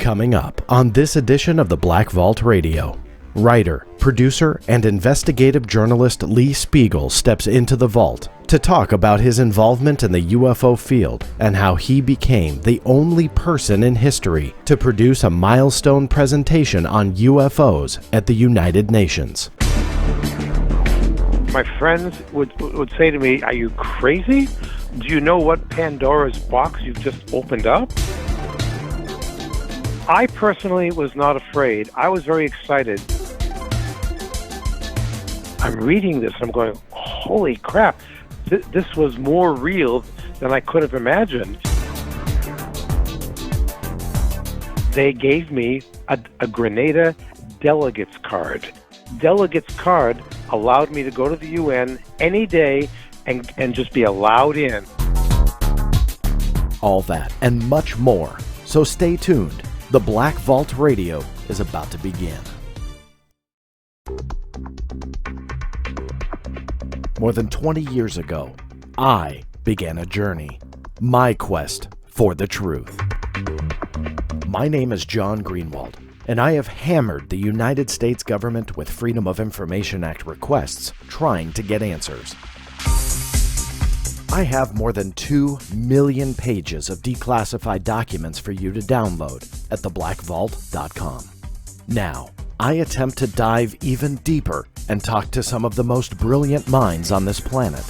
Coming up on this edition of the Black Vault Radio, writer, producer, and investigative journalist Lee Speigel steps into the vault to talk about his involvement in the UFO field and how he became the only person in history to produce a milestone presentation on UFOs at the United Nations. My friends would say to me, "Are you crazy? Do you know what Pandora's box you've just opened up?" I personally was not afraid. I was very excited. I'm reading this and I'm going, holy crap, this was more real than I could have imagined. They gave me a Grenada delegate's card. Delegate's card allowed me to go to the UN any day and just be allowed in. All that and much more. So stay tuned. The Black Vault Radio is about to begin. More than 20 years ago, I began a journey, my quest for the truth. My name is John Greenewald, and I have hammered the United States government with Freedom of Information Act requests trying to get answers. I have more than 2 million pages of declassified documents for you to download at theblackvault.com. Now, I attempt to dive even deeper and talk to some of the most brilliant minds on this planet.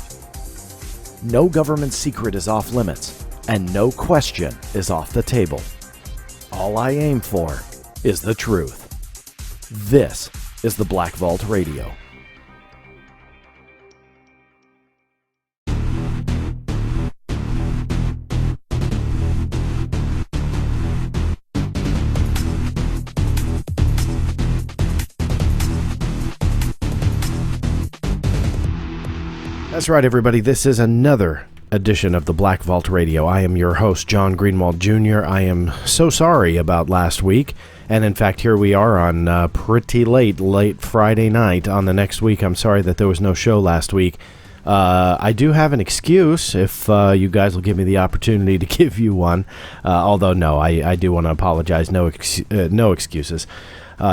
No government secret is off limits, and no question is off the table. All I aim for is the truth. This is the Black Vault Radio. That's right, everybody. This is another edition of the Black Vault Radio. I am your host, John Greenewald Jr. I am so sorry about last week. And in fact, here we are on pretty late Friday night on the next week. I'm sorry that there was no show last week. I do have an excuse if you guys will give me the opportunity to give you one. Although, no, I do want to apologize. No excuses.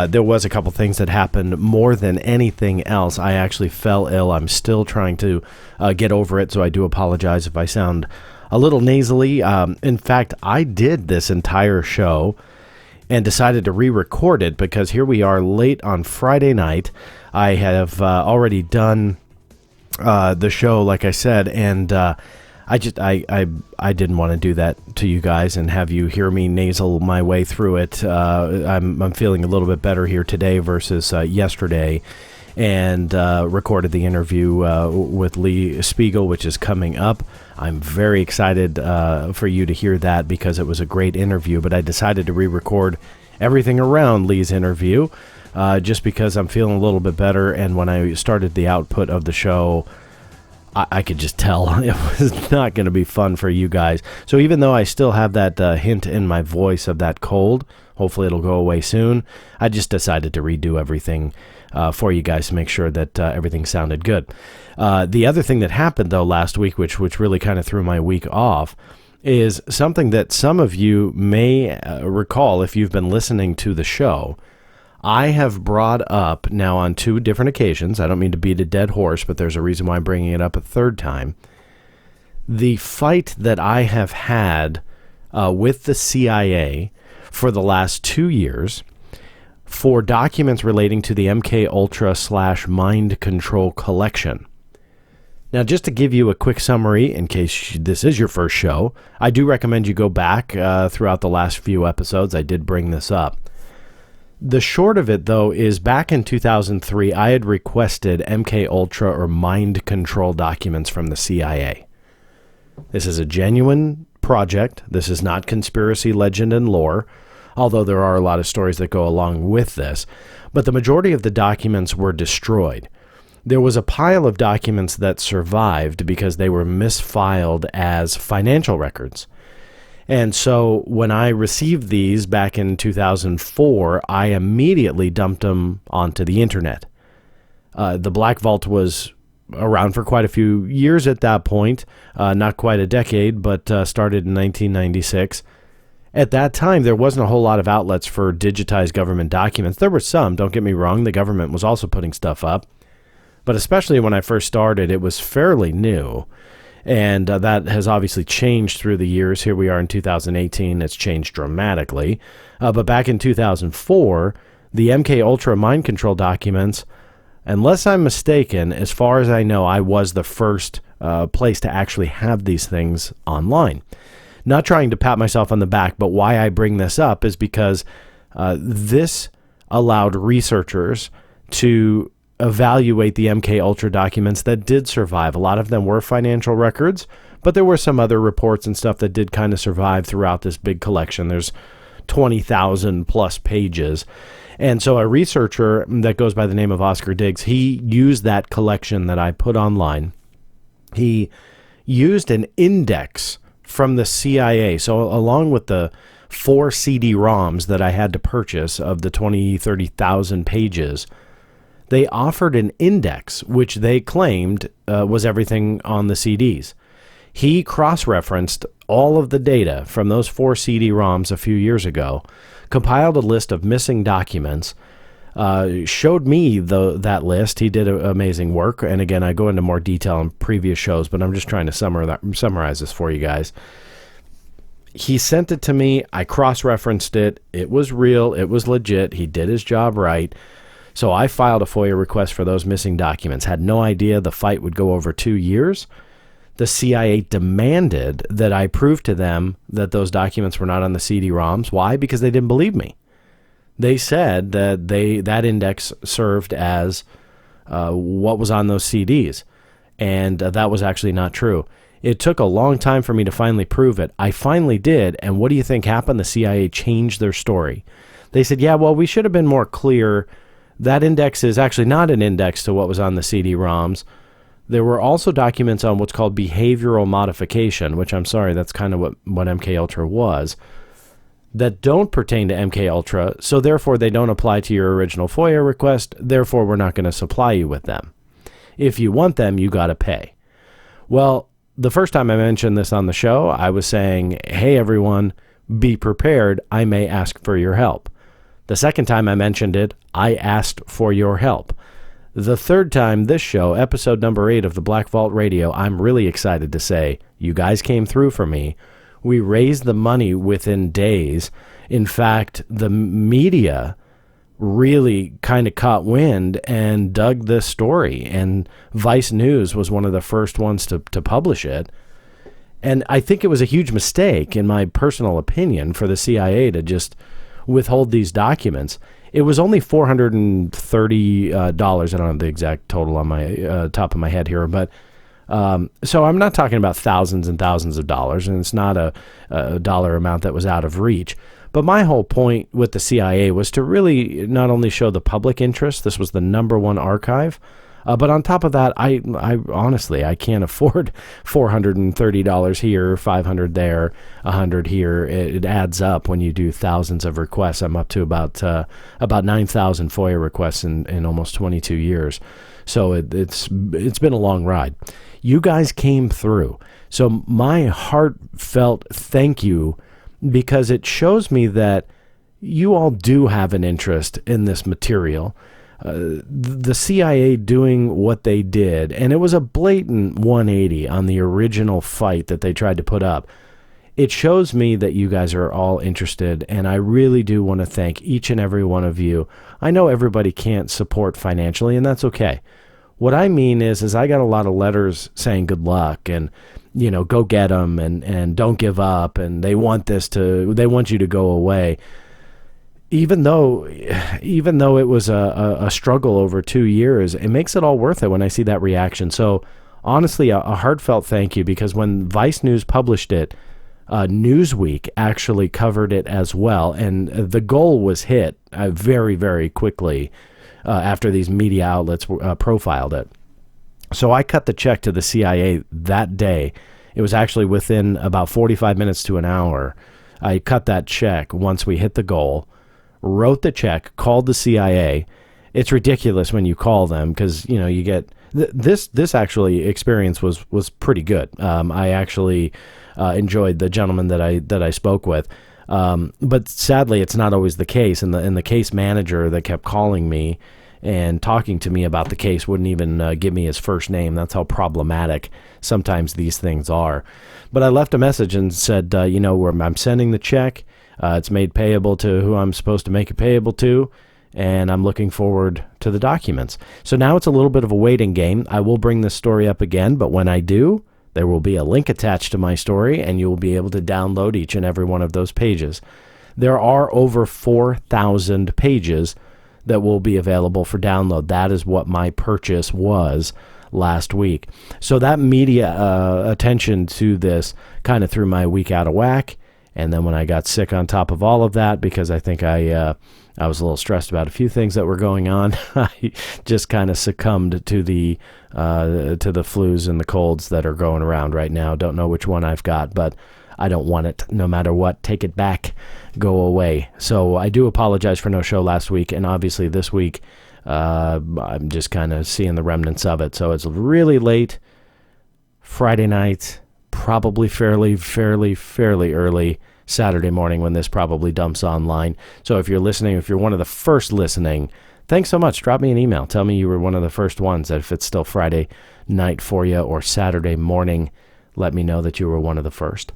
There was a couple things that happened. More than anything else, I actually fell ill. I'm still trying to get over it, so I do apologize if I sound a little nasally. In fact, I did this entire show and decided to re-record it because here we are late on Friday night. I have already done the show, like I said, and I didn't want to do that to you guys and have you hear me nasal my way through it. I'm feeling a little bit better here today versus yesterday, and recorded the interview with Lee Speigel, which is coming up. I'm very excited for you to hear that because it was a great interview, but I decided to re-record everything around Lee's interview just because I'm feeling a little bit better, and when I started the output of the show, I could just tell it was not going to be fun for you guys. So even though I still have that hint in my voice of that cold, hopefully it'll go away soon, I just decided to redo everything for you guys to make sure that everything sounded good. The other thing that happened, though, last week, which really kind of threw my week off, is something that some of you may recall if you've been listening to the show. I have brought up now on 2 different occasions, I don't mean to beat a dead horse, but there's a reason why I'm bringing it up a third time, the fight that I have had with the CIA for the last 2 years for documents relating to the MK Ultra / mind control collection. Now, just to give you a quick summary, in case this is your first show, I do recommend you go back throughout the last few episodes. I did bring this up. The short of it, though, is back in 2003, I had requested MK Ultra or mind control documents from the CIA. This is a genuine project. This is not conspiracy, legend, and lore, although there are a lot of stories that go along with this. But the majority of the documents were destroyed. There was a pile of documents that survived because they were misfiled as financial records. And so when I received these back in 2004, I immediately dumped them onto the internet. The Black Vault was around for quite a few years at that point, not quite a decade, but started in 1996. At that time, there wasn't a whole lot of outlets for digitized government documents. There were some, don't get me wrong. The government was also putting stuff up. But especially when I first started, it was fairly new. And that has obviously changed through the years. Here we are in 2018. It's changed dramatically. But back in 2004, the MK Ultra mind control documents, unless I'm mistaken, as far as I know, I was the first place to actually have these things online. Not trying to pat myself on the back, but why I bring this up is because this allowed researchers to evaluate the MK Ultra documents that did survive. A lot of them were financial records, but there were some other reports and stuff that did kind of survive throughout this big collection. There's 20,000 plus pages. And so a researcher that goes by the name of Oscar Diggs, he used that collection that I put online. He used an index from the CIA. So along with the 4 CD-ROMs that I had to purchase of the 30,000 pages, they offered an index, which they claimed was everything on the CDs. He cross-referenced all of the data from those 4 CD-ROMs a few years ago, compiled a list of missing documents, showed me that list. He did amazing work. And again, I go into more detail in previous shows, but I'm just trying to summarize this for you guys. He sent it to me. I cross-referenced it. It was real. It was legit. He did his job right. So I filed a FOIA request for those missing documents. Had no idea the fight would go over 2 years. The CIA demanded that I prove to them that those documents were not on the CD-ROMs. Why? Because they didn't believe me. They said that that index served as what was on those CDs, and that was actually not true. It took a long time for me to finally prove it. I finally did, and what do you think happened? The CIA changed their story. They said, yeah, well, we should have been more clear. That index is actually not an index to what was on the CD-ROMs. There were also documents on what's called behavioral modification, which I'm sorry, that's kind of what MKUltra was, that don't pertain to MKUltra, so therefore they don't apply to your original FOIA request, therefore we're not going to supply you with them. If you want them, you got to pay. Well, the first time I mentioned this on the show, I was saying, hey everyone, be prepared, I may ask for your help. The second time I mentioned it, I asked for your help. The third time this show, episode number 8 of the Black Vault Radio, I'm really excited to say, you guys came through for me. We raised the money within days. In fact, the media really kind of caught wind and dug this story, and Vice News was one of the first ones to publish it. And I think it was a huge mistake, in my personal opinion, for the CIA to just withhold these documents. It was only $430. I don't have the exact total on my top of my head here, but so I'm not talking about thousands and thousands of dollars, and it's not a dollar amount that was out of reach. But my whole point with the CIA was to really not only show the public interest, this was the #1 archive, but on top of that, I honestly, I can't afford $430 here, $500 there, $100 here. It adds up when you do thousands of requests. I'm up to about 9,000 FOIA requests in almost 22 years. So it's been a long ride. You guys came through. So my heartfelt thank you, because it shows me that you all do have an interest in this material. The CIA doing what they did, and it was a blatant 180 on the original fight that they tried to put up. It shows me that you guys are all interested, and I really do want to thank each and every one of you. I know everybody can't support financially, and that's okay. What I mean is I got a lot of letters saying good luck and, you know, go get them and don't give up, and they want you to go away. Even though it was a struggle over 2 years, it makes it all worth it when I see that reaction. So honestly, a heartfelt thank you, because when Vice News published it, Newsweek actually covered it as well, and the goal was hit very, very quickly after these media outlets profiled it. So I cut the check to the CIA that day. It was actually within about 45 minutes to an hour. I cut that check once we hit the goal, wrote the check, called the CIA. It's ridiculous when you call them, because you know you get this actually experience was pretty good. I actually enjoyed the gentleman that I spoke with. But sadly, it's not always the case. And the case manager that kept calling me and talking to me about the case wouldn't even give me his first name. That's how problematic sometimes these things are. But I left a message and said, I'm sending the check. It's made payable to who I'm supposed to make it payable to, and I'm looking forward to the documents. So now it's a little bit of a waiting game. I will bring this story up again, but when I do, there will be a link attached to my story, and you will be able to download each and every one of those pages. There are over 4,000 pages that will be available for download. That is what my purchase was last week. So that media attention to this kind of threw my week out of whack. And then when I got sick on top of all of that, because I think I was a little stressed about a few things that were going on, I just kind of succumbed to the flus and the colds that are going around right now. Don't know which one I've got, but I don't want it. No matter what, take it back, go away. So I do apologize for no show last week, and obviously this week I'm just kind of seeing the remnants of it. So it's really late Friday night, probably fairly early Saturday morning when this probably dumps online. So if you're listening, if you're one of the first listening, thanks so much. Drop me an email. Tell me you were one of the first ones. If it's still Friday night for you or Saturday morning, let me know that you were one of the first.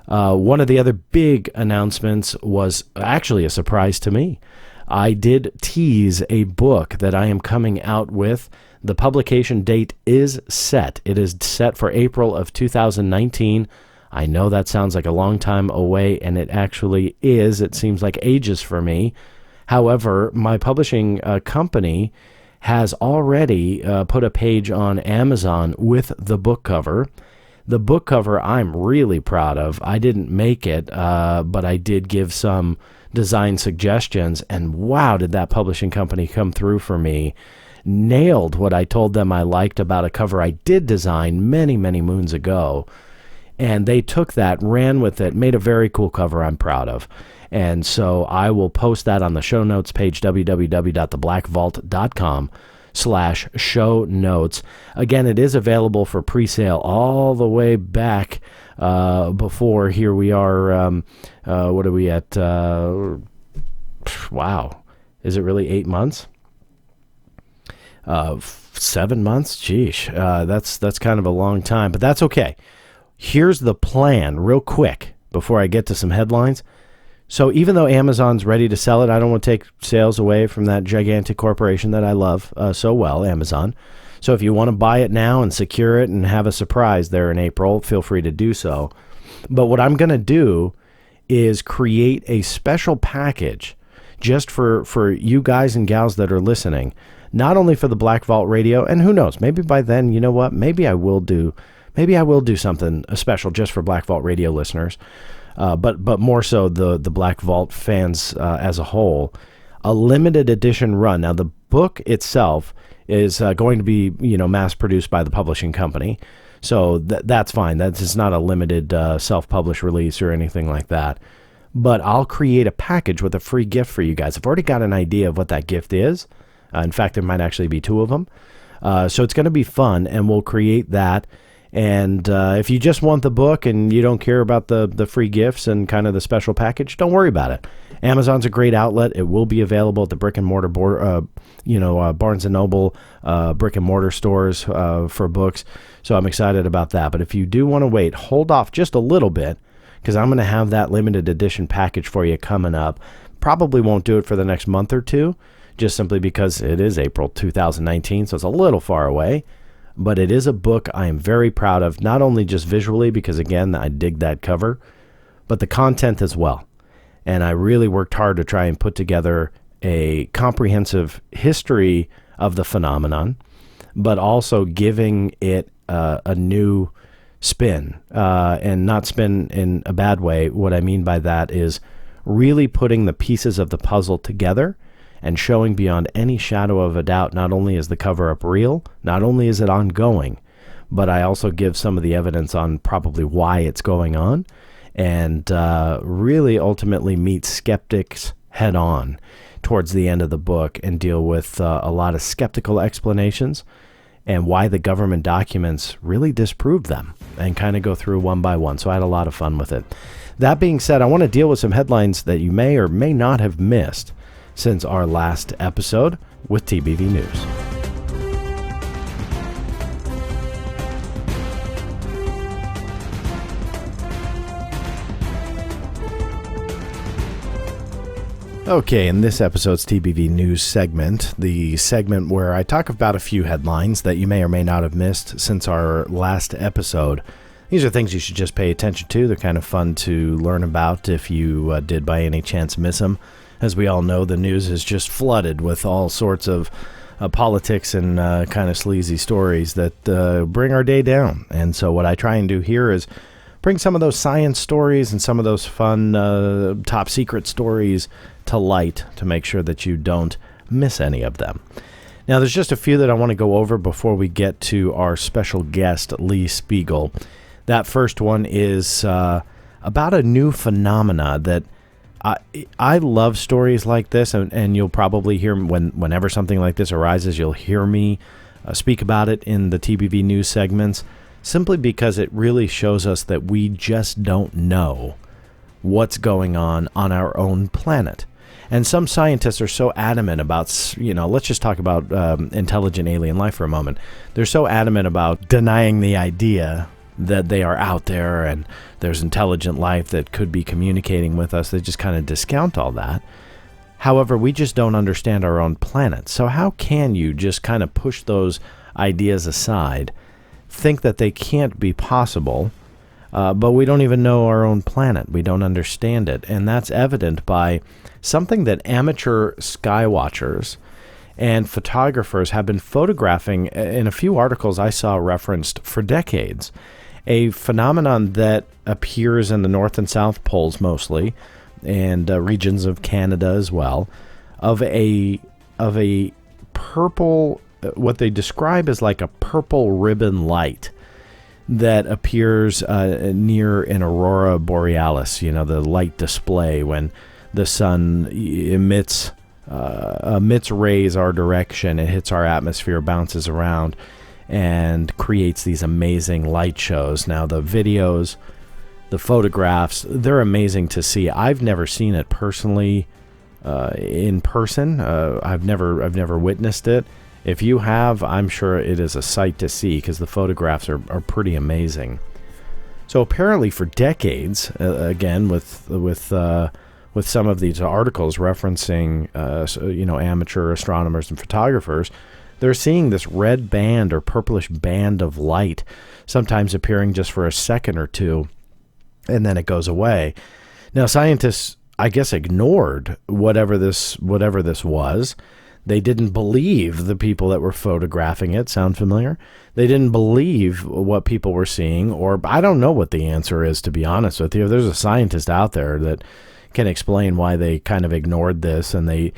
One of the other big announcements was actually a surprise to me. I did tease a book that I am coming out with. The publication date is set. It is set for April of 2019. I know that sounds like a long time away, and it actually is. It seems like ages for me. However, my publishing company has already put a page on Amazon with the book cover. The book cover I'm really proud of. I didn't make it, but I did give some design suggestions, and wow, did that publishing company come through for me. Nailed what I told them I liked about a cover I did design many, many moons ago. And they took that, ran with it, made a very cool cover I'm proud of. And so I will post that on the show notes page, www.theblackvault.com/show notes. Again, it is available for pre-sale all the way back before. Here we are, what are we at? Wow. Is it really 8 months? 7 months? Sheesh. That's kind of a long time, but that's okay. Here's the plan real quick before I get to some headlines. So even though Amazon's ready to sell it, I don't want to take sales away from that gigantic corporation that I love so well, Amazon. So if you want to buy it now and secure it and have a surprise there in April, feel free to do so. But what I'm going to do is create a special package just for you guys and gals that are listening, not only for the Black Vault Radio, and who knows, maybe by then, you know what, maybe I will do something special just for Black Vault Radio listeners, but more so the Black Vault fans as a whole. A limited edition run. Now, the book itself is going to be mass produced by the publishing company, so that's fine. That's not a limited self-published release or anything like that. But I'll create a package with a free gift for you guys. I've already got an idea of what that gift is. In fact, there might actually be 2 of them. So it's going to be fun, and we'll create that. And if you just want the book and you don't care about the free gifts and kind of the special package, don't worry about it. Amazon's a great outlet. It will be available at the brick and mortar Barnes and Noble brick and mortar stores for books. So I'm excited about that. But if you do want to wait, hold off just a little bit, because I'm going to have that limited edition package for you coming up. Probably won't do it for the next month or two, just simply because it is April 2019, so it's a little far away. But it is a book I am very proud of, not only just visually, because, again, I dig that cover, but the content as well. And I really worked hard to try and put together a comprehensive history of the phenomenon, but also giving it a new spin, and not spin in a bad way. What I mean by that is really putting the pieces of the puzzle together and showing beyond any shadow of a doubt, not only is the cover-up real, not only is it ongoing, but I also give some of the evidence on probably why it's going on, and really ultimately meet skeptics head-on towards the end of the book and deal with a lot of skeptical explanations and why the government documents really disprove them, and kind of go through one by one. So I had a lot of fun with it. That being said, I want to deal with some headlines that you may or may not have missed since our last episode with TBV News. Okay, in this episode's TBV News segment, the segment where I talk about a few headlines that you may or may not have missed since our last episode. These are things you should just pay attention to. They're kind of fun to learn about if you did by any chance miss them. As we all know, the news is just flooded with all sorts of politics and kind of sleazy stories that bring our day down. And so what I try and do here is bring some of those science stories and some of those fun top secret stories to light to make sure that you don't miss any of them. Now, there's just a few that I want to go over before we get to our special guest, Lee Speigel. That first one is about a new phenomena that I love stories like this, and you'll probably hear whenever something like this arises, you'll hear me speak about it in the TBV News segments, simply because it really shows us that we just don't know what's going on our own planet. And some scientists are so adamant about, let's just talk about intelligent alien life for a moment. They're so adamant about denying the idea that they are out there and there's intelligent life that could be communicating with us. They just kind of discount all that. However, we just don't understand our own planet. So how can you just kind of push those ideas aside, think that they can't be possible, but we don't even know our own planet. We don't understand it. And that's evident by something that amateur sky watchers and photographers have been photographing in a few articles I saw referenced for decades. A phenomenon that appears in the North and South Poles mostly, and regions of Canada as well, of a purple, what they describe as like a purple ribbon light that appears near an aurora borealis, the light display when the sun emits rays our direction, it hits our atmosphere, bounces around, and creates these amazing light shows. Now, the videos, the photographs, they're amazing to see. I've never seen it personally in person. I've never witnessed it. If you have, I'm sure it is a sight to see because the photographs are pretty amazing. So apparently for decades, again, with some of these articles referencing, amateur astronomers and photographers, they're seeing this red band or purplish band of light, sometimes appearing just for a second or two, and then it goes away. Now, scientists, I guess, ignored whatever this was. They didn't believe the people that were photographing it. Sound familiar? They didn't believe what people were seeing, or I don't know what the answer is, to be honest with you. If there's a scientist out there that can explain why they kind of ignored this and they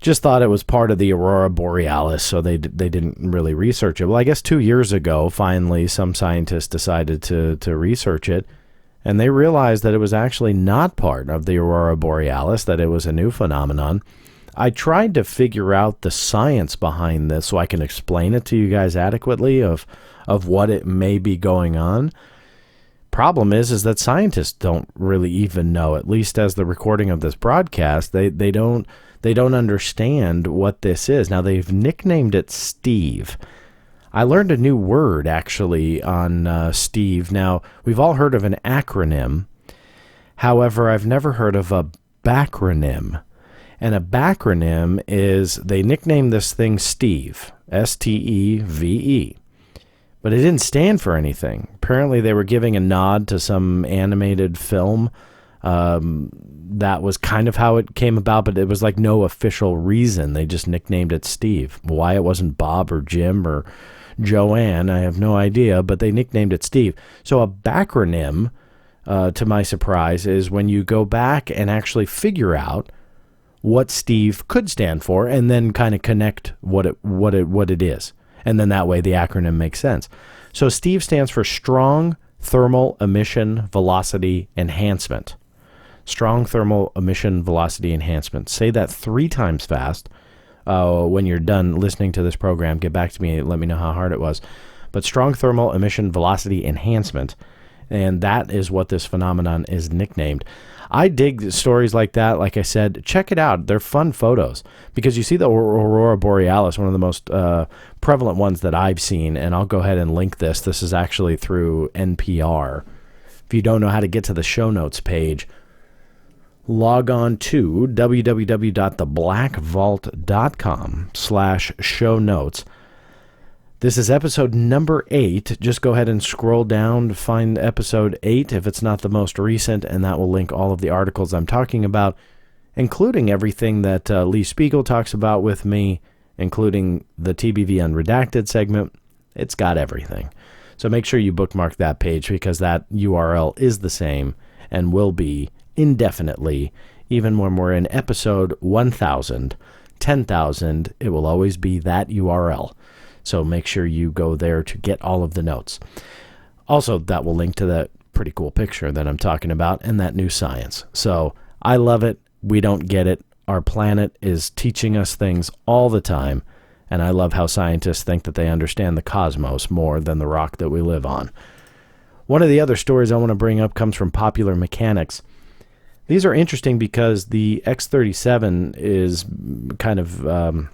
just thought it was part of the aurora borealis, so they didn't really research it. Well, I guess 2 years ago, finally, some scientists decided to research it, and they realized that it was actually not part of the aurora borealis, that it was a new phenomenon. I tried to figure out the science behind this so I can explain it to you guys adequately of what it may be going on. Problem is that scientists don't really even know, at least as the recording of this broadcast, they don't understand what this is. Now, they've nicknamed it Steve. I learned a new word, actually, on Steve. Now, we've all heard of an acronym. However, I've never heard of a backronym. And a backronym is, they nicknamed this thing Steve, S-T-E-V-E. But it didn't stand for anything. Apparently, they were giving a nod to some animated film. That was kind of how it came about, but it was like no official reason. They just nicknamed it Steve. Why it wasn't Bob or Jim or Joanne, I have no idea, but they nicknamed it Steve. So a backronym, to my surprise, is when you go back and actually figure out what Steve could stand for and then kind of connect what it is. And then that way the acronym makes sense. So Steve stands for Strong Thermal Emission Velocity Enhancement. Strong Thermal Emission Velocity Enhancement. Say that 3 times fast. When you're done listening to this program, get back to me and let me know how hard it was. But Strong Thermal Emission Velocity Enhancement. And that is what this phenomenon is nicknamed. I dig stories like that. Like I said, check it out. They're fun photos because you see the Aurora Borealis, one of the most prevalent ones that I've seen. And I'll go ahead and link this. This is actually through NPR. If you don't know how to get to the show notes page, log on to www.theblackvault.com/show notes. This is episode number 8. Just go ahead and scroll down to find episode 8 if it's not the most recent, and that will link all of the articles I'm talking about, including everything that Lee Speigel talks about with me, including the TBV Unredacted segment. It's got everything. So make sure you bookmark that page because that URL is the same and will be indefinitely, even when we're in episode 1000, 10,000, it will always be that URL. So make sure you go there to get all of the notes. Also, that will link to that pretty cool picture that I'm talking about and that new science. So I love it. We don't get it. Our planet is teaching us things all the time. And I love how scientists think that they understand the cosmos more than the rock that we live on. One of the other stories I want to bring up comes from Popular Mechanics. These are interesting because the X-37 is kind of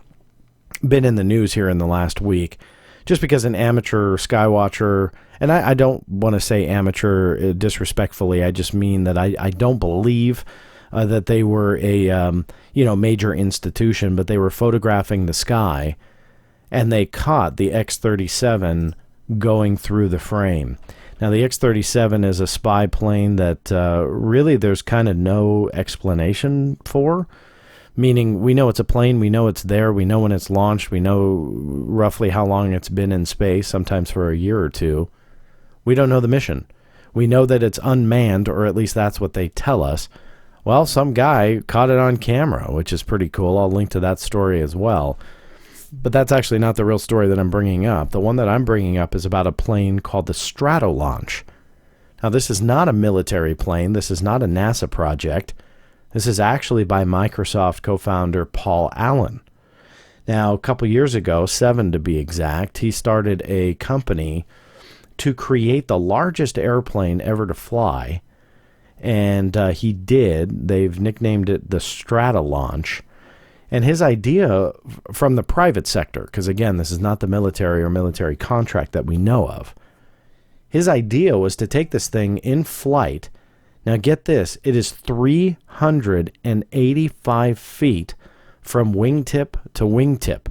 been in the news here in the last week, just because an amateur skywatcher, and I don't want to say amateur disrespectfully, I just mean that I don't believe that they were a major institution, but they were photographing the sky, and they caught the X-37 going through the frame. Now, the X-37 is a spy plane that really there's kind of no explanation for, meaning we know it's a plane, we know it's there, we know when it's launched, we know roughly how long it's been in space, sometimes for a year or two. We don't know the mission. We know that it's unmanned, or at least that's what they tell us. Well, some guy caught it on camera, which is pretty cool. I'll link to that story as well. But that's actually not the real story that I'm bringing up. The one that I'm bringing up is about a plane called the Stratolaunch. Now, this is not a military plane. This is not a NASA project. This is actually by Microsoft co-founder Paul Allen. Now, a couple years ago, 7 to be exact, he started a company to create the largest airplane ever to fly. And he did. They've nicknamed it the Stratolaunch. And his idea from the private sector, because again, this is not the military or military contract that we know of. His idea was to take this thing in flight. Now get this, it is 385 feet from wingtip to wingtip.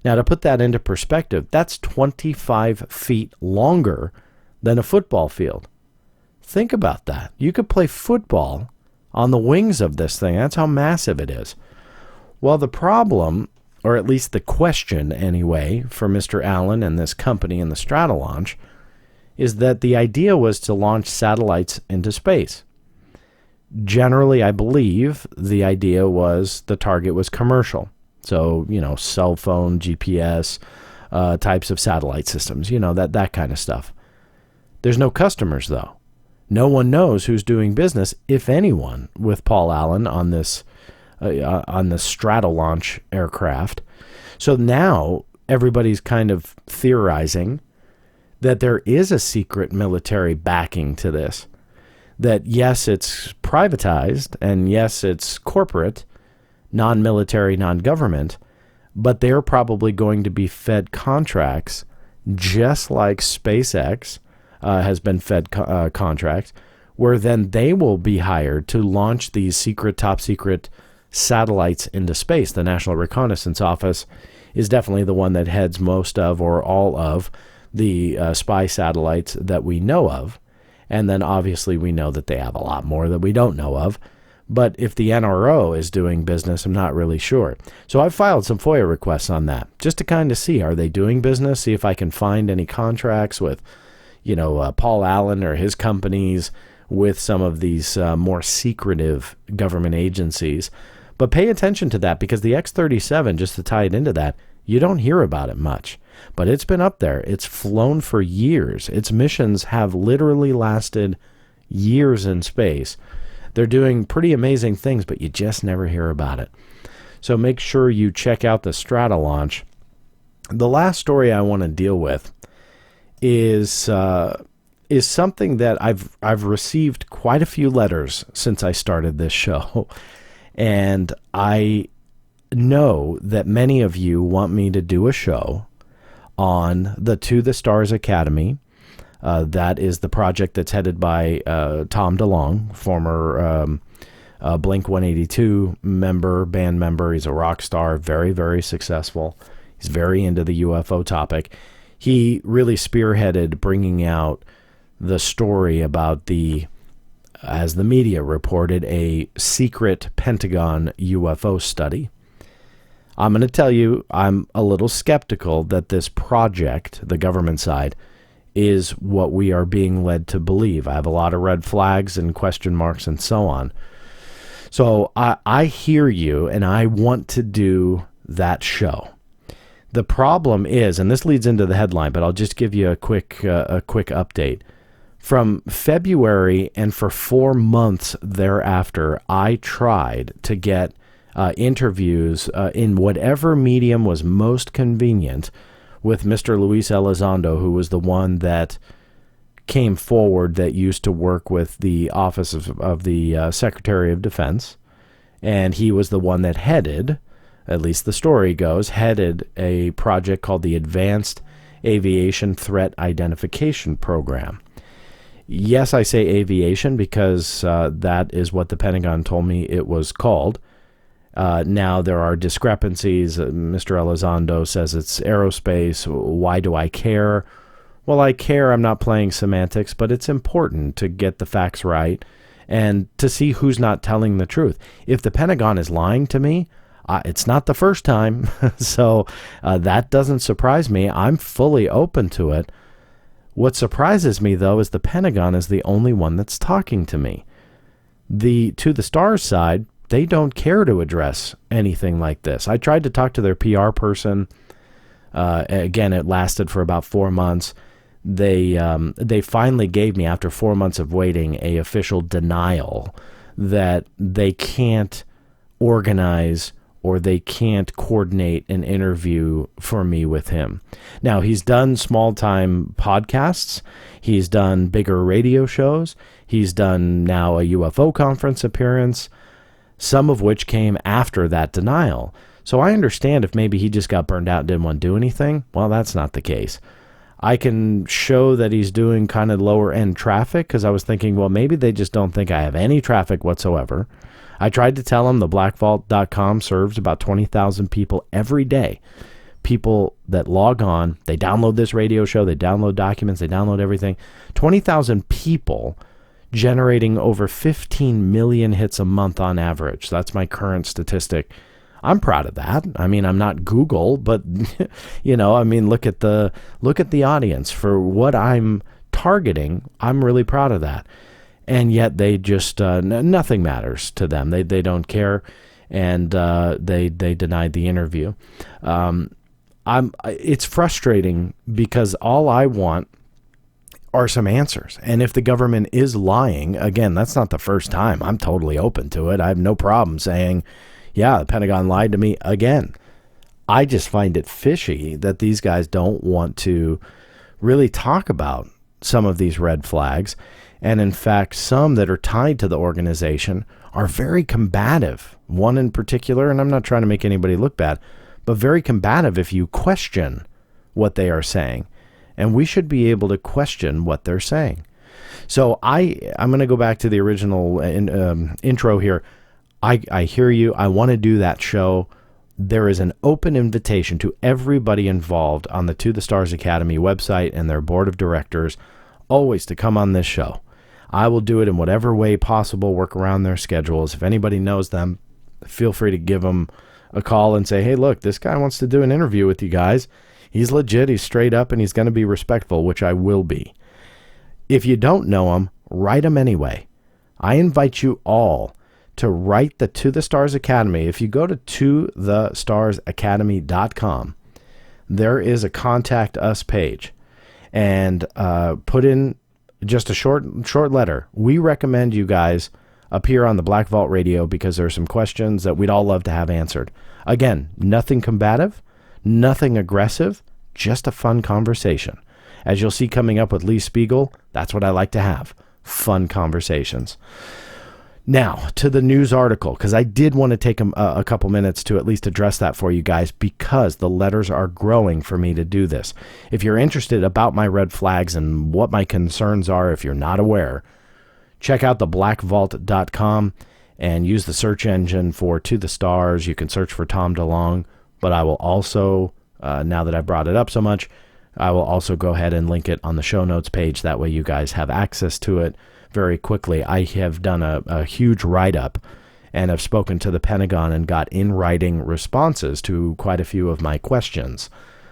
Now to put that into perspective, that's 25 feet longer than a football field. Think about that. You could play football on the wings of this thing. That's how massive it is. Well, the problem, or at least the question anyway, for Mr. Allen and this company in the Stratolaunch, is that the idea was to launch satellites into space. Generally, I believe the idea was the target was commercial. So, cell phone, GPS, types of satellite systems, that kind of stuff. There's no customers, though. No one knows who's doing business, if anyone, with Paul Allen on this Stratolaunch aircraft. So now everybody's kind of theorizing that there is a secret military backing to this. That yes, it's privatized, and yes, it's corporate, non-military, non-government, but they're probably going to be fed contracts just like SpaceX has been fed contracts, where then they will be hired to launch these secret, top secret satellites into space. The National Reconnaissance Office is definitely the one that heads most of or all of the spy satellites that we know of. And then obviously we know that they have a lot more that we don't know of. But if the NRO is doing business, I'm not really sure. So I've filed some FOIA requests on that just to kind of see, are they doing business? See if I can find any contracts with, Paul Allen or his companies with some of these more secretive government agencies. But pay attention to that, because the X-37, just to tie it into that, you don't hear about it much. But it's been up there. It's flown for years. Its missions have literally lasted years in space. They're doing pretty amazing things, but you just never hear about it. So make sure you check out the Stratolaunch. The last story I want to deal with is is something that I've received quite a few letters since I started this show, and I know that many of you want me to do a show on the To the Stars Academy. That is the project that's headed by Tom DeLonge, former Blink-182 band member. He's a rock star, very, very successful. He's very into the UFO topic. He really spearheaded bringing out the story about as the media reported, a secret Pentagon UFO study. I'm going to tell you, I'm a little skeptical that this project, the government side, is what we are being led to believe. I have a lot of red flags and question marks and so on. So I hear you, and I want to do that show. The problem is, and this leads into the headline, but I'll just give you a quick update. From February and for 4 months thereafter, I tried to get interviews in whatever medium was most convenient with Mr. Luis Elizondo, who was the one that came forward that used to work with the Office of the Secretary of Defense. And he was the one that headed, at least the story goes, headed a project called the Advanced Aviation Threat Identification Program. Yes, I say aviation because that is what the Pentagon told me it was called. Now there are discrepancies. Mr. Elizondo says it's aerospace. Why do I care? Well, I care. I'm not playing semantics, but it's important to get the facts right and to see who's not telling the truth. If the Pentagon is lying to me, it's not the first time. So that doesn't surprise me. I'm fully open to it. What surprises me, though, is the Pentagon is the only one that's talking to me. To the Stars side, they don't care to address anything like this. I tried to talk to their PR person. Again, it lasted for about 4 months. They finally gave me, after 4 months of waiting, a official denial that they can't organize or they can't coordinate an interview for me with him. Now, he's done small-time podcasts. He's done bigger radio shows. He's done now a UFO conference appearance, some of which came after that denial. So I understand if maybe he just got burned out and didn't want to do anything. Well, that's not the case. I can show that he's doing kind of lower-end traffic because I was thinking, well, maybe they just don't think I have any traffic whatsoever. I tried to tell him the blackvault.com serves about 20,000 people every day. People that log on, they download this radio show, they download documents, they download everything. 20,000 people generating over 15 million hits a month on average. That's my current statistic. I'm proud of that. I mean, I'm not Google, but look at the audience for what I'm targeting. I'm really proud of that. And yet they just nothing matters to them. They don't care, and they denied the interview. It's frustrating because all I want are some answers. And if the government is lying, again, that's not the first time. I'm totally open to it. I have no problem saying, yeah, the Pentagon lied to me again. I just find it fishy that these guys don't want to really talk about some of these red flags. And in fact, some that are tied to the organization are very combative. One in particular, and I'm not trying to make anybody look bad, but very combative if you question what they are saying. And we should be able to question what they're saying. So I'm going to go back to the original intro here. I hear you. I want to do that show. There is an open invitation to everybody involved on the To the Stars Academy website and their board of directors always to come on this show. I will do it in whatever way possible, work around their schedules. If anybody knows them, feel free to give them a call and say, hey, look, this guy wants to do an interview with you guys. He's legit, he's straight up, and he's going to be respectful, which I will be. If you don't know him, write him anyway. I invite you all to write the To the Stars Academy. If you go to tothestarsacademy.com, there is a contact us page, and put in just a short letter. We recommend you guys appear on the Black Vault Radio because there are some questions that we'd all love to have answered. Again, nothing combative, nothing aggressive, just a fun conversation. As you'll see coming up with Lee Speigel, that's what I like to have. Fun conversations. Now, to the news article, because I did want to take a couple minutes to at least address that for you guys, because the letters are growing for me to do this. If you're interested about my red flags and what my concerns are, if you're not aware, check out theblackvault.com and use the search engine for To the Stars. You can search for Tom DeLonge, but I will also, now that I brought it up so much, I will also go ahead and link it on the show notes page. That way you guys have access to it very quickly. I have done a huge write-up and have spoken to the Pentagon and got in writing responses to quite a few of my questions.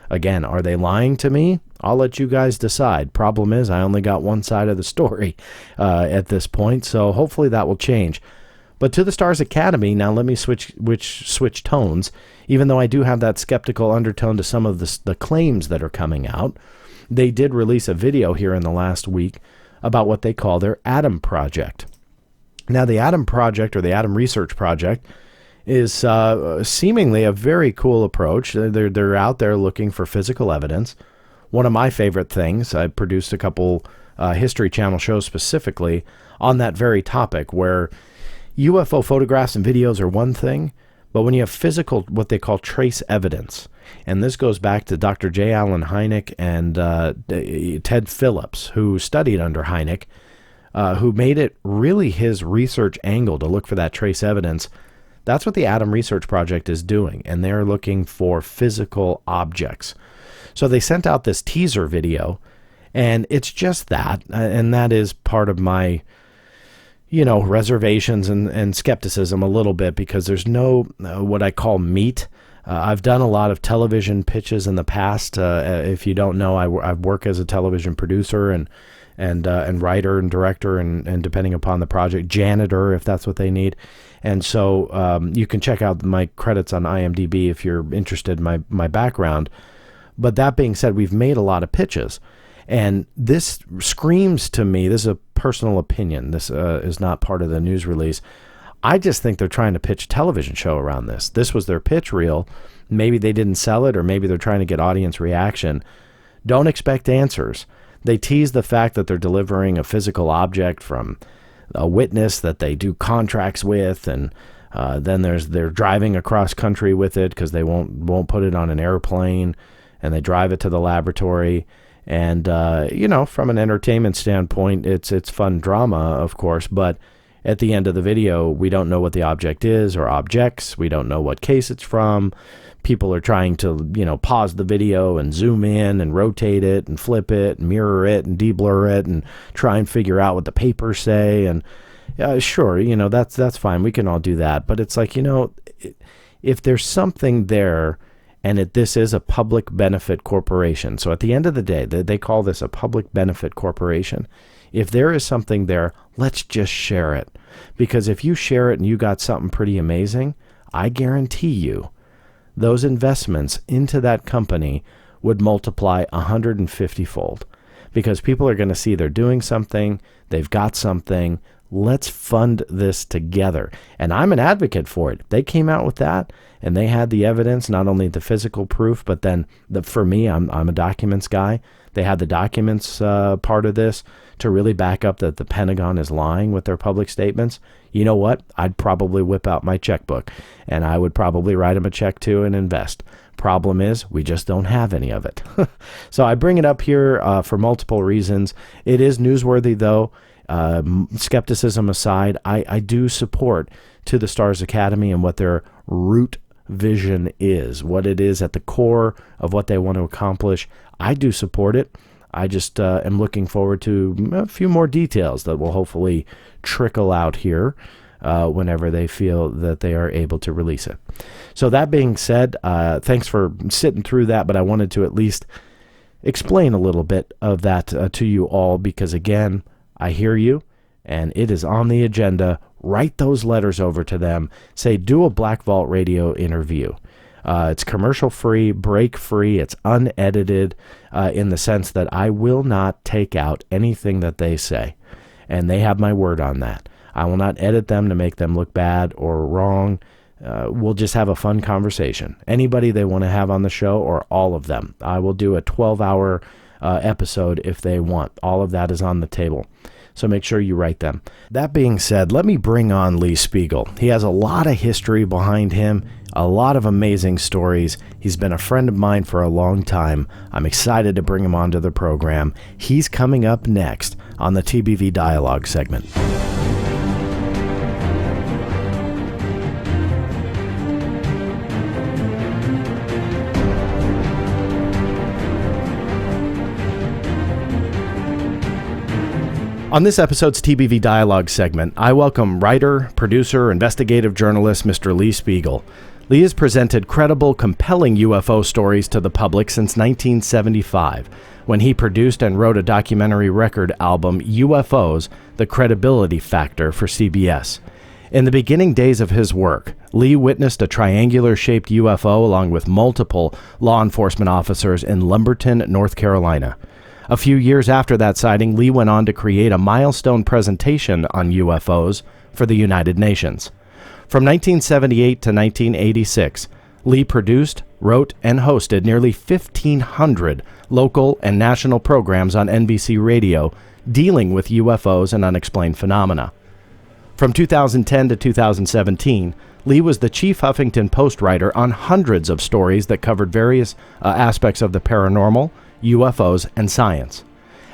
Again, are they lying to me? I'll let you guys decide. Problem is, I only got one side of the story at this point, so hopefully that will change. But To the Stars Academy, now let me switch tones. Even though I do have that skeptical undertone to some of the claims that are coming out, they did release a video here in the last week about what they call their Atom Project. Now, the Atom Project, or the Atom Research Project, is seemingly a very cool approach. They're out there looking for physical evidence. One of my favorite things, I produced a couple History Channel shows specifically on that very topic, where UFO photographs and videos are one thing, but when you have physical, what they call trace evidence, and this goes back to Dr. J. Allen Hynek and Ted Phillips, who studied under Hynek, who made it really his research angle to look for that trace evidence. That's what the Atom Research Project is doing, and they're looking for physical objects. So they sent out this teaser video, and it's just that, and that is part of my reservations and skepticism a little bit, because there's no what I call meat. I've done a lot of television pitches in the past. If you don't know, I work as a television producer and writer and director, and depending upon the project, janitor, if that's what they need. And so you can check out my credits on IMDb if you're interested in my background. But that being said, we've made a lot of pitches. And this screams to me, this is a personal opinion, this is not part of the news release. I just think they're trying to pitch a television show around this. This was their pitch reel. Maybe they didn't sell it, or maybe they're trying to get audience reaction. Don't expect answers. They tease the fact that they're delivering a physical object from a witness that they do contracts with, and then they're driving across country with it because they won't put it on an airplane, and they drive it to the laboratory. And, from an entertainment standpoint, it's fun drama, of course, but at the end of the video, we don't know what the object is or objects. We don't know what case it's from. People are trying to, pause the video and zoom in and rotate it and flip it and mirror it and de-blur it and try and figure out what the papers say. And sure, that's fine. We can all do that. But it's like, if there's something there, and this is a public benefit corporation. So at the end of the day, they call this a public benefit corporation. If there is something there, let's just share it. Because if you share it and you got something pretty amazing, I guarantee you those investments into that company would multiply 150-fold. Because people are going to see they're doing something, they've got something. Let's fund this together. And I'm an advocate for it. They came out with that, and they had the evidence, not only the physical proof, but then for me, I'm a documents guy. They had the documents part of this to really back up that the Pentagon is lying with their public statements. You know what? I'd probably whip out my checkbook, and I would probably write them a check too and invest. Problem is, we just don't have any of it. So I bring it up here for multiple reasons. It is newsworthy, though. Skepticism aside, I do support To the Stars Academy and what their root vision is, what it is at the core of what they want to accomplish. I do support it. I just am looking forward to a few more details that will hopefully trickle out here whenever they feel that they are able to release it. So that being said, thanks for sitting through that, but I wanted to at least explain a little bit of that to you all, because again, I hear you, and it is on the agenda. Write those letters over to them. Say, do a Black Vault Radio interview. It's commercial-free, break-free. It's unedited in the sense that I will not take out anything that they say, and they have my word on that. I will not edit them to make them look bad or wrong. We'll just have a fun conversation. Anybody they want to have on the show, or all of them. I will do a 12-hour episode if they want. All of that is on the table. So make sure you write them. That being said, let me bring on Lee Speigel. He has a lot of history behind him, a lot of amazing stories. He's been a friend of mine for a long time. I'm excited to bring him onto the program. He's coming up next on the TBV Dialogue segment. On this episode's TBV Dialogue segment, I welcome writer, producer, investigative journalist Mr. Lee Speigel. Lee has presented credible, compelling UFO stories to the public since 1975, when he produced and wrote a documentary record album, UFOs, The Credibility Factor, for CBS. In the beginning days of his work, Lee witnessed a triangular-shaped UFO along with multiple law enforcement officers in Lumberton, North Carolina. A few years after that sighting, Lee went on to create a milestone presentation on UFOs for the United Nations. From 1978 to 1986, Lee produced, wrote, and hosted nearly 1,500 local and national programs on NBC Radio dealing with UFOs and unexplained phenomena. From 2010 to 2017, Lee was the chief Huffington Post writer on hundreds of stories that covered various aspects of the paranormal, UFOs, and science.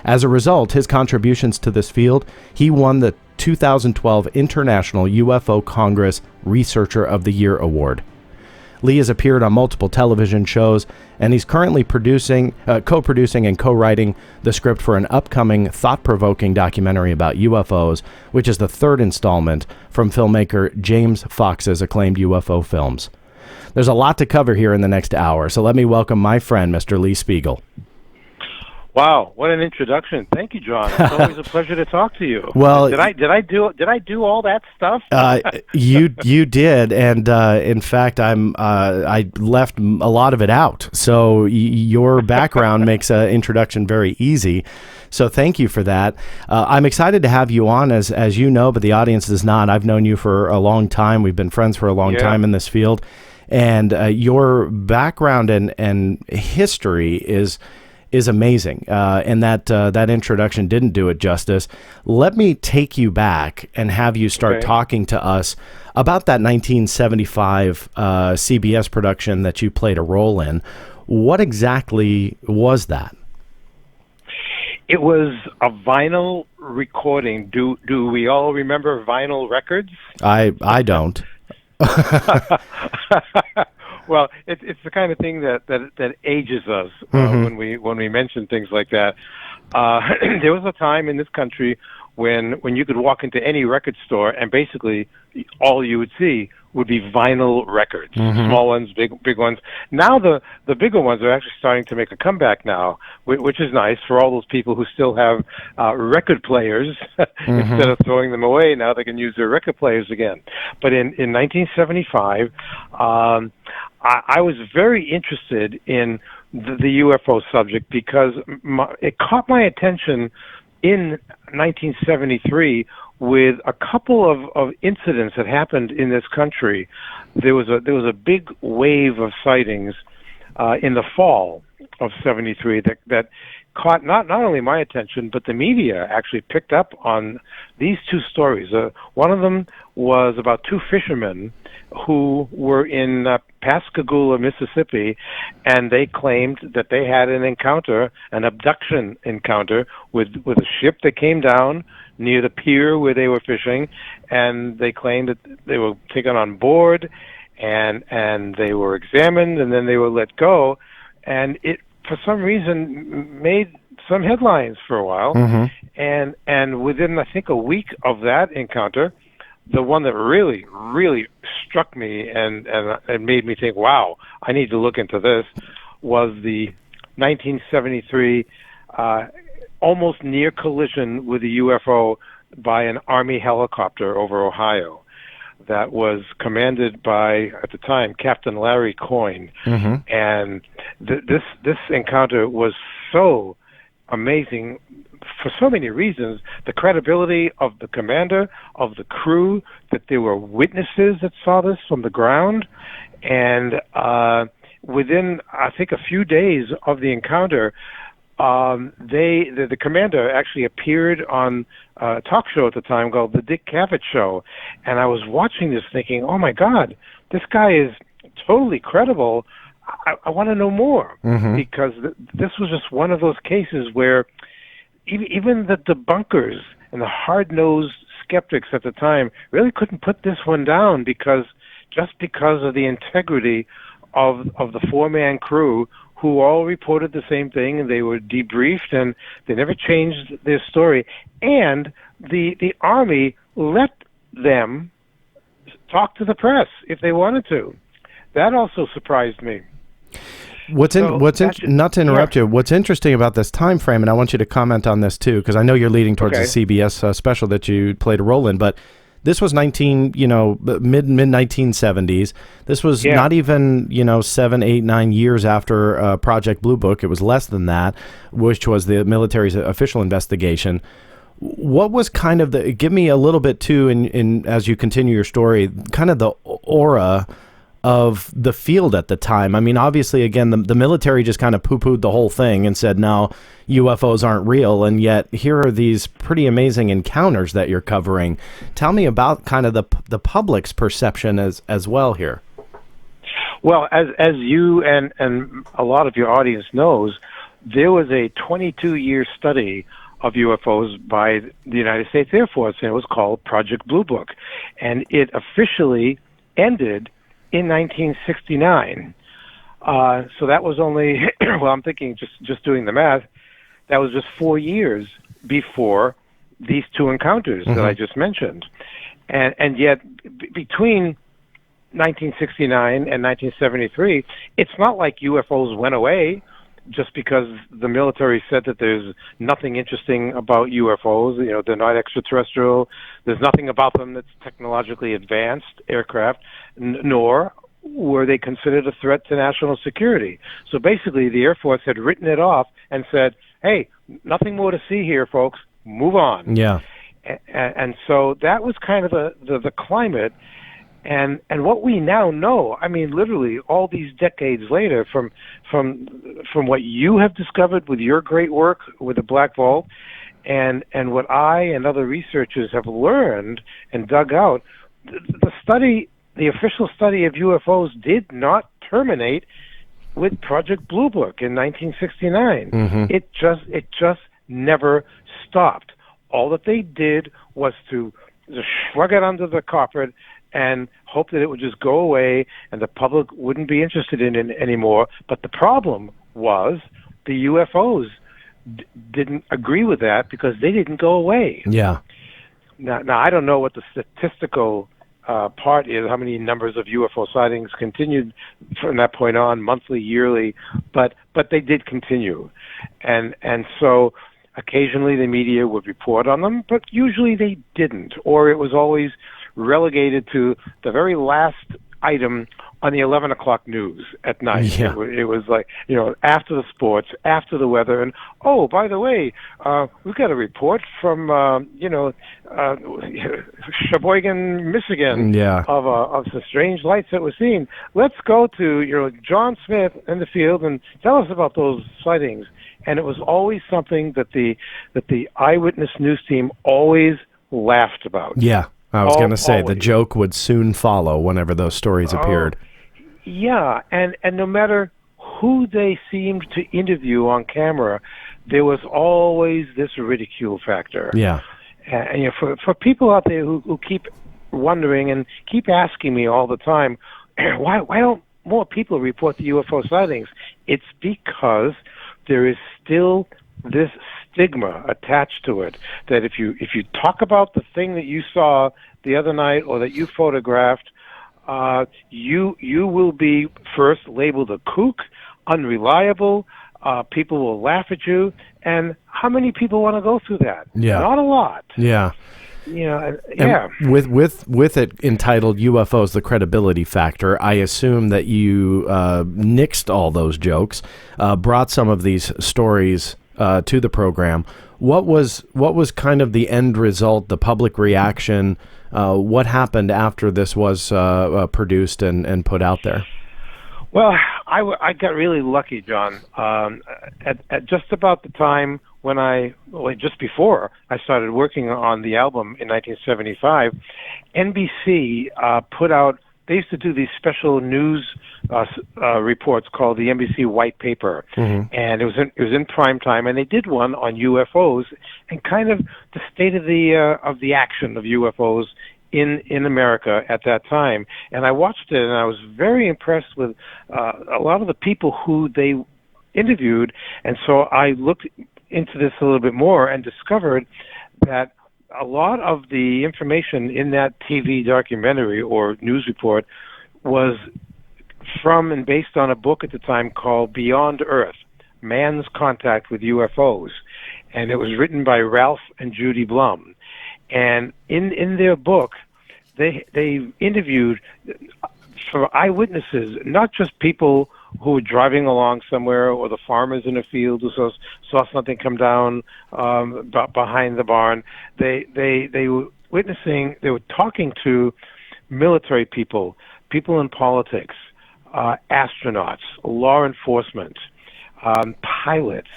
As a result, his contributions to this field, he won the 2012 International UFO Congress Researcher of the Year Award. Lee has appeared on multiple television shows, and he's currently co-producing and co-writing the script for an upcoming thought-provoking documentary about UFOs, which is the third installment from filmmaker James Fox's acclaimed UFO films. There's a lot to cover here in the next hour, so let me welcome my friend, Mr. Lee Speigel. Wow, what an introduction! Thank you, John. It's always a pleasure to talk to you. Well, did I do all that stuff? You did, and in fact, I left a lot of it out. So your background makes an introduction very easy. So thank you for that. I'm excited to have you on, as you know, but the audience does not. I've known you for a long time. We've been friends for a long time in this field, and your background and history is amazing, and that introduction didn't do it justice. Let me take you back and have you start talking to us about that 1975 CBS production that you played a role in. What exactly was that? It was a vinyl recording. Do we all remember vinyl records? I don't. Well, it's the kind of thing that ages us when we mention things like that. There was a time in this country when you could walk into any record store and basically all you would see would be vinyl records, small ones, big ones. Now the bigger ones are actually starting to make a comeback now, which is nice for all those people who still have record players. Instead of throwing them away, now they can use their record players again. But in 1975, I was very interested in the UFO subject because it caught my attention in 1973 with a couple of incidents that happened in this country. There was a big wave of sightings in the fall of 73 that caught not only my attention, but the media actually picked up on these two stories. One of them was about two fishermen who were in Pascagoula, Mississippi, and they claimed that they had an abduction encounter with a ship that came down near the pier where they were fishing, and they claimed that they were taken on board and they were examined, and then they were let go, and it for some reason made some headlines for a while. And within I think a week of that encounter, the one that really struck me and made me think, wow, I need to look into this, was the 1973 almost near collision with a UFO by an Army helicopter over Ohio that was commanded by, at the time, Captain Larry Coyne. And this encounter was so amazing for so many reasons. The credibility of the commander, of the crew, that there were witnesses that saw this from the ground, and within, I think, a few days of the encounter, the commander actually appeared on a talk show at the time called The Dick Cavett Show. And I was watching this thinking, oh my God, this guy is totally credible. I want to know more, because this was just one of those cases where even the debunkers and the hard-nosed skeptics at the time really couldn't put this one down, because of the integrity of the four-man crew, who all reported the same thing, and they were debriefed, and they never changed their story. And the Army let them talk to the press if they wanted to. That also surprised me. Not to interrupt you, what's interesting about this time frame, and I want you to comment on this too, because I know you're leading towards the CBS special that you played a role in, but this was mid 1970s. This was not even 7, 8, 9 years after Project Blue Book. It was less than that, which was the military's official investigation. What was kind of give me a little bit too, in as you continue your story, kind of the aura of the field at the time. I mean, obviously, again, the military just kind of poo-pooed the whole thing and said, no, UFOs aren't real. And yet here are these pretty amazing encounters that you're covering. Tell me about kind of the public's perception as well here. Well, as you and a lot of your audience knows, there was a 22-year study of UFOs by the United States Air Force, and it was called Project Blue Book. And it officially ended in 1969. So that was only, well, I'm thinking, just doing the math, that was just 4 years before these two encounters that I just mentioned. And yet, between 1969 and 1973, it's not like UFOs went away just because the military said that there's nothing interesting about UFOs. You know, they're not extraterrestrial. There's nothing about them that's technologically advanced aircraft, nor were they considered a threat to national security. So basically, the Air Force had written it off and said, hey, nothing more to see here, folks. Move on. Yeah. And so that was kind of the climate. And what we now know, I mean, literally all these decades later, from what you have discovered with your great work with the Black Vault, and what I and other researchers have learned and dug out, the official study of UFOs did not terminate with Project Blue Book in 1969. It just never stopped. All that they did was to just shrug it under the carpet and hope that it would just go away and the public wouldn't be interested in it anymore. But the problem was the UFOs didn't agree with that because they didn't go away. Yeah. Now I don't know what the statistical part is, how many numbers of UFO sightings continued from that point on, monthly, yearly, but they did continue. And so occasionally the media would report on them, but usually they didn't, or it was always relegated to the very last item on the 11 o'clock news at night. Yeah. It was like, after the sports, after the weather, and, oh, by the way, we've got a report from, Sheboygan, Michigan, of some strange lights that were seen. Let's go to, John Smith in the field and tell us about those sightings. And it was always something that the eyewitness news team always laughed about. Yeah. I was going to say, the joke would soon follow whenever those stories appeared. Yeah, and no matter who they seemed to interview on camera, there was always this ridicule factor. Yeah. And for people out there who keep wondering and keep asking me all the time, why don't more people report the UFO sightings? It's because there is still this stigma attached to it, that if you talk about the thing that you saw the other night or that you photographed, you will be first labeled a kook, unreliable. People will laugh at you, and how many people want to go through that? Yeah, not a lot. Yeah. Yeah. With it entitled UFOs, the credibility factor, I assume that you nixed all those jokes, brought some of these stories to the program. What was kind of the end result, the public reaction? What happened after this was produced and put out there? Well, I got really lucky, John. At just about the time when just before I started working on the album in 1975, NBC put out. They used to do these special news reports called the NBC White Paper, and it was in prime time, and they did one on UFOs and kind of the state of the action of UFOs in America at that time. And I watched it, and I was very impressed with a lot of the people who they interviewed. And so I looked into this a little bit more and discovered that a lot of the information in that TV documentary or news report was from and based on a book at the time called Beyond Earth, Man's Contact with UFOs. And it was written by Ralph and Judy Blum. And in their book, they interviewed for eyewitnesses, not just people who were driving along somewhere or the farmers in a field who saw something come down behind the barn. They were witnessing, they were talking to military people, people in politics, astronauts, law enforcement, pilots.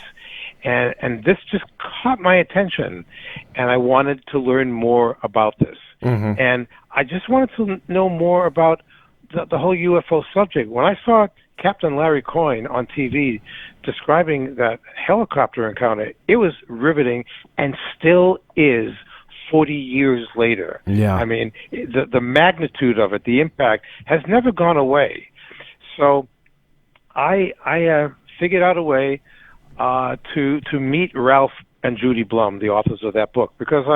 And this just caught my attention, and I wanted to learn more about this. And I just wanted to know more about the whole UFO subject. When I saw Captain Larry Coyne on TV describing that helicopter encounter, it was riveting and still is 40 years later. Yeah. I mean, the magnitude of it, the impact, has never gone away. So I figured out a way to meet Ralph and Judy Blum, the authors of that book, because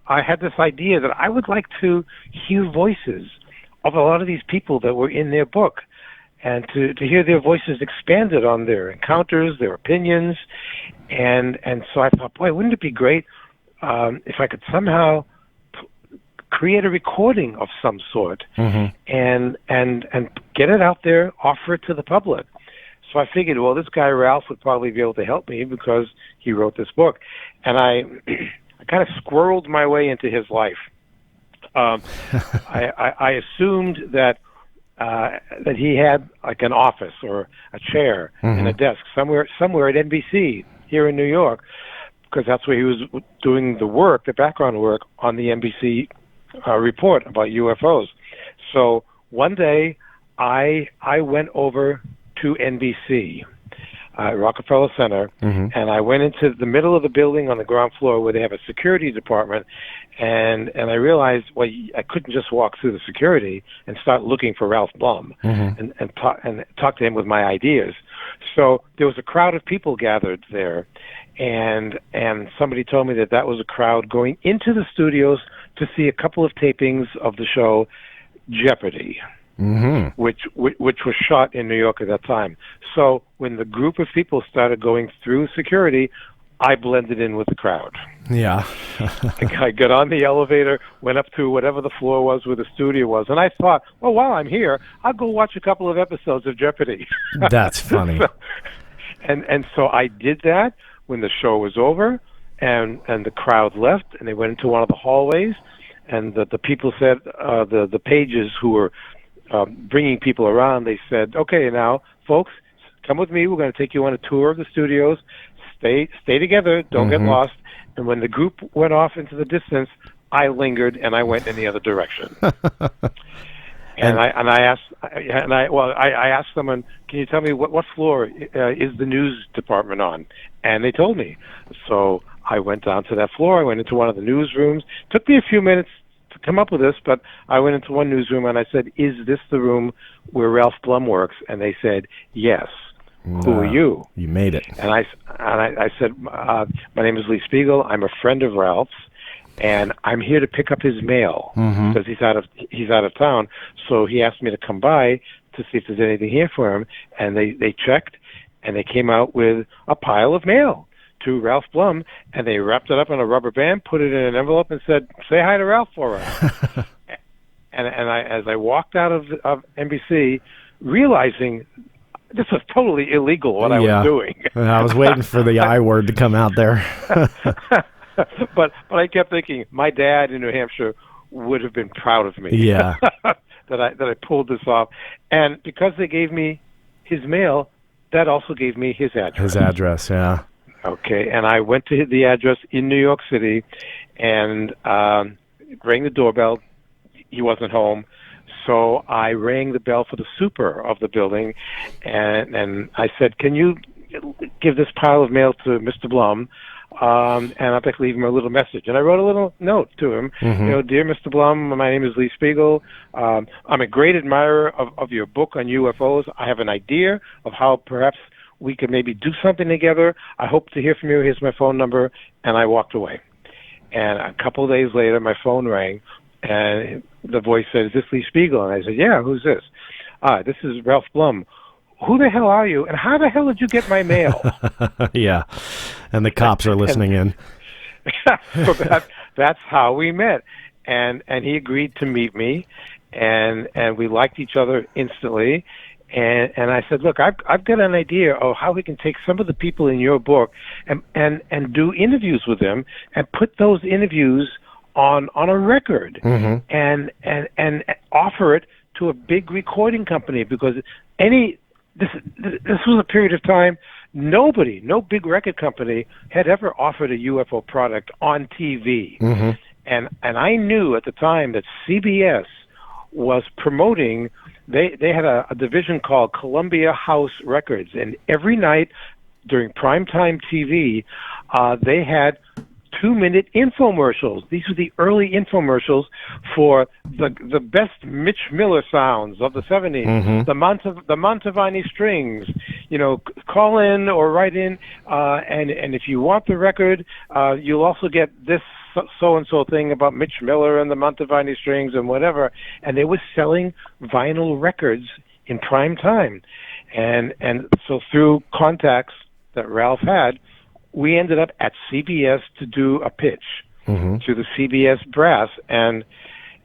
I had this idea that I would like to hear voices of a lot of these people that were in their book, and to hear their voices expanded on their encounters, their opinions, and so I thought, boy, wouldn't it be great if I could somehow create a recording of some sort and get it out there, offer it to the public. So I figured, well, this guy Ralph would probably be able to help me because he wrote this book, and I kind of squirreled my way into his life. I assumed that he had like an office or a chair and a desk somewhere at NBC here in New York, because that's where he was doing the work, the background work on the NBC report about UFOs. So one day I went over to NBC, Rockefeller Center, and I went into the middle of the building on the ground floor where they have a security department, and I realized, well, I couldn't just walk through the security and start looking for Ralph Blum and talk to him with my ideas. So there was a crowd of people gathered there, and somebody told me that was a crowd going into the studios to see a couple of tapings of the show Jeopardy. Which was shot in New York at that time. So when the group of people started going through security, I blended in with the crowd. Yeah. I got on the elevator, went up to whatever the floor was where the studio was, and I thought, well, while I'm here, I'll go watch a couple of episodes of Jeopardy. That's funny. So I did that when the show was over, and the crowd left, and they went into one of the hallways, and the people said, the pages who were bringing people around, they said, okay, now, folks, come with me. We're going to take you on a tour of the studios. Stay together. Don't get lost. And when the group went off into the distance, I lingered and I went in the other direction. I asked someone, can you tell me what floor is the news department on? And they told me. So I went down to that floor. I went into one of the newsrooms. Took me a few minutes to come up with this, but I went into one newsroom and I said, is this the room where Ralph Blum works? And they said, yes. Who are you? You made it. And I said, my name is Lee Speigel. I'm a friend of Ralph's, and I'm here to pick up his mail because he's out of town. So he asked me to come by to see if there's anything here for him. And they checked, and they came out with a pile of mail to Ralph Blum, and they wrapped it up in a rubber band, put it in an envelope, and said, "Say hi to Ralph for us." and as I walked out of NBC, realizing this was totally illegal what I was doing. I was waiting for the I word to come out there. but I kept thinking, my dad in New Hampshire would have been proud of me. Yeah. that I pulled this off. And because they gave me his mail, that also gave me his address. His address, yeah. Okay, and I went to the address in New York City and rang the doorbell. He wasn't home. So I rang the bell for the super of the building, and I said, "Can you give this pile of mail to Mr. Blum?" And I'd like to leave him a little message. And I wrote a little note to him. Dear Mr. Blum, my name is Lee Speigel. I'm a great admirer of your book on UFOs. I have an idea of how perhaps we could maybe do something together. I hope to hear from you. Here's my phone number. And I walked away. And a couple of days later, my phone rang. And the voice said, "Is this Lee Speigel?" And I said, "Yeah, who's this?" "This is Ralph Blum." "Who the hell are you? And how the hell did you get my mail?" Yeah, and the cops are listening in. So that's how we met. And he agreed to meet me, and we liked each other instantly. And I said, "Look, I've got an idea of how we can take some of the people in your book and do interviews with them and put those interviews on a record and offer it to a big recording company, because this was a period of time no big record company had ever offered a UFO product on TV. And I knew at the time that CBS was promoting, they had a division called Columbia House Records, and every night during primetime TV, they had 2-minute infomercials. These were the early infomercials for the best Mitch Miller sounds of the 70s, the Montevani strings. Call in or write in, and if you want the record, you'll also get this so-and-so thing about Mitch Miller and the Montevani strings and whatever. And they were selling vinyl records in prime time. And so through contacts that Ralph had, we ended up at CBS to do a pitch to the CBS brass, and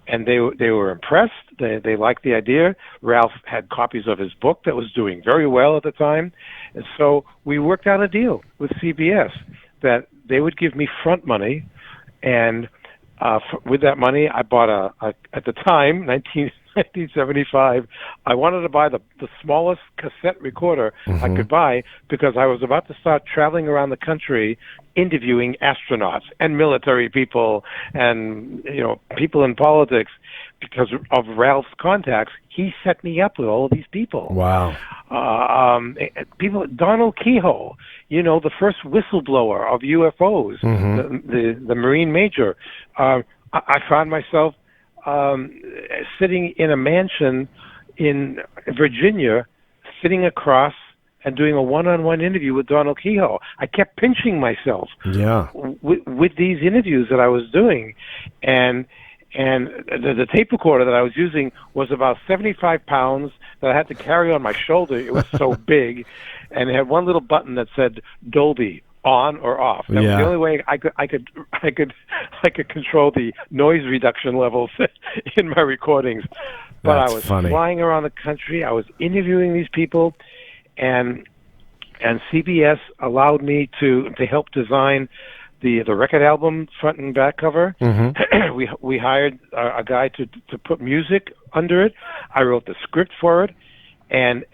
they were impressed. They liked the idea. Ralph had copies of his book that was doing very well at the time, and so we worked out a deal with CBS that they would give me front money, and with that money, I bought at the time, 1975, I wanted to buy the smallest cassette recorder I could buy, because I was about to start traveling around the country interviewing astronauts and military people and people in politics. Because of Ralph's contacts, he set me up with all of these people. Wow. People, Donald Kehoe, the first whistleblower of UFOs, the Marine major. I found myself sitting in a mansion in Virginia, sitting across and doing a one-on-one interview with Donald Kehoe. I kept pinching myself with these interviews that I was doing. And the tape recorder that I was using was about 75 pounds that I had to carry on my shoulder. It was so big, and it had one little button that said Dolby, on or off. That was the only way I could control the noise reduction levels in my recordings. But I was flying around the country. I was interviewing these people, and CBS allowed me to help design the record album front and back cover. We hired a guy to put music under it. I wrote the script for it, and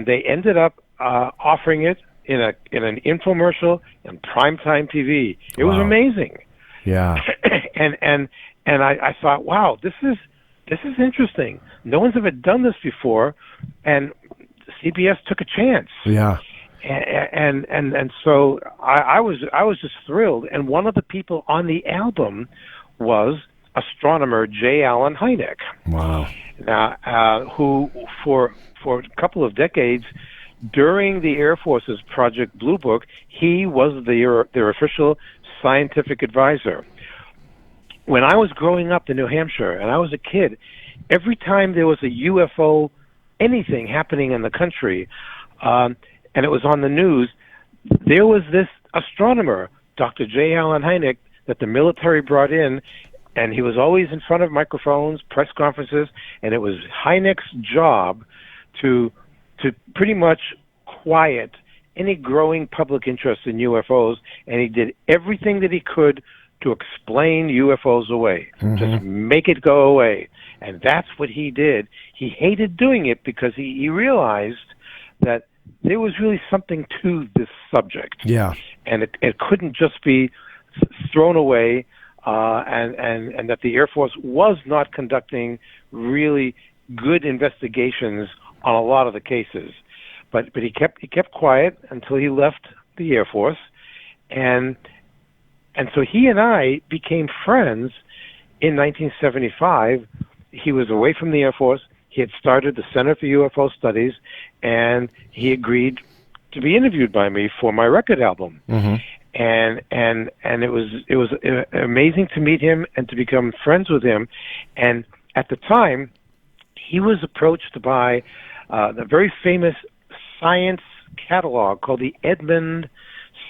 they ended up offering it in an infomercial in primetime TV. It was amazing. Yeah. and I thought, wow, this is interesting. No one's ever done this before, and CBS took a chance. Yeah. And so I was just thrilled. And one of the people on the album was astronomer J. Allen Hynek. Wow. Now, who for a couple of decades during the Air Force's Project Blue Book, he was their official scientific advisor. When I was growing up in New Hampshire and I was a kid, every time there was a UFO, anything happening in the country, and it was on the news, there was this astronomer, Dr. J. Allen Hynek, that the military brought in, and he was always in front of microphones, press conferences, and it was Hynek's job to pretty much quiet any growing public interest in UFOs, and he did everything that he could to explain UFOs away, just make it go away. And that's what he did. He hated doing it because he realized that there was really something to this subject. Yeah. And it couldn't just be thrown away, and that the Air Force was not conducting really good investigations on a lot of the cases. But he kept quiet until he left the Air Force, and so he and I became friends in 1975. He was away from the Air Force. He had started the Center for UFO Studies, and he agreed to be interviewed by me for my record album. Mm-hmm. And it was amazing to meet him and to become friends with him. And at the time, he was approached by the very famous science catalog called the Edmund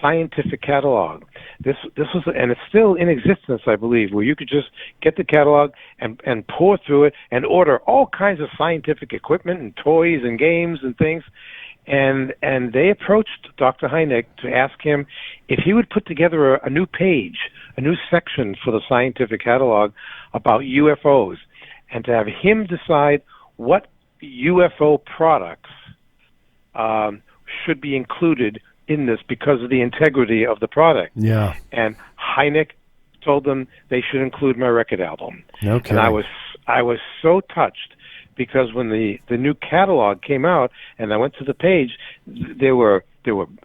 Scientific Catalog. This was, and it's still in existence, I believe, where you could just get the catalog and pour through it and order all kinds of scientific equipment and toys and games and things. And they approached Dr. Hynek to ask him if he would put together a new page, a new section for the scientific catalog about UFOs, and to have him decide what UFO products should be included in this because of the integrity of the product. Yeah. And Hynek told them they should include my record album. Okay. And I was so touched, because when the new catalog came out and I went to the page, there were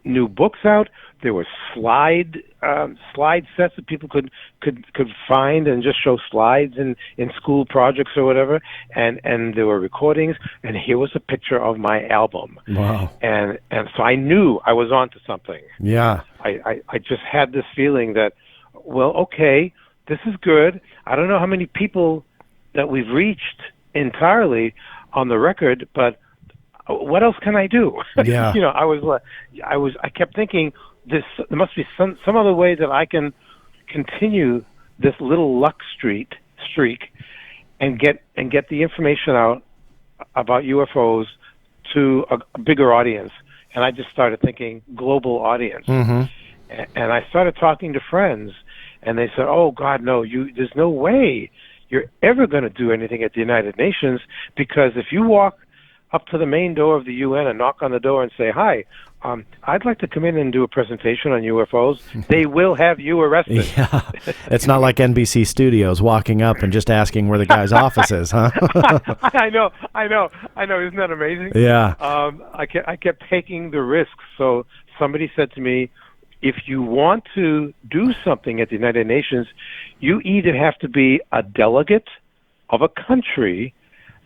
new books out. There were slide sets that people could find and just show slides in school projects or whatever, and there were recordings, and here was a picture of my album. Wow. And so I knew I was onto something. Yeah. I just had this feeling that, well, okay, this is good. I don't know how many people that we've reached entirely on the record, but what else can I do? Yeah. I kept thinking, there must be some other way that I can continue this little luck streak and get the information out about UFOs to a bigger audience. And I just started thinking global audience. Mm-hmm. And I started talking to friends, and they said, "Oh God, no! There's no way you're ever going to do anything at the United Nations, because if you walk up to the main door of the UN and knock on the door and say, 'Hi, I'd like to come in and do a presentation on UFOs,' they will have you arrested." Yeah. It's not like NBC Studios walking up and just asking where the guy's office is, huh? I know. Isn't that amazing? Yeah. I kept taking the risks. So somebody said to me, if you want to do something at the United Nations, you either have to be a delegate of a country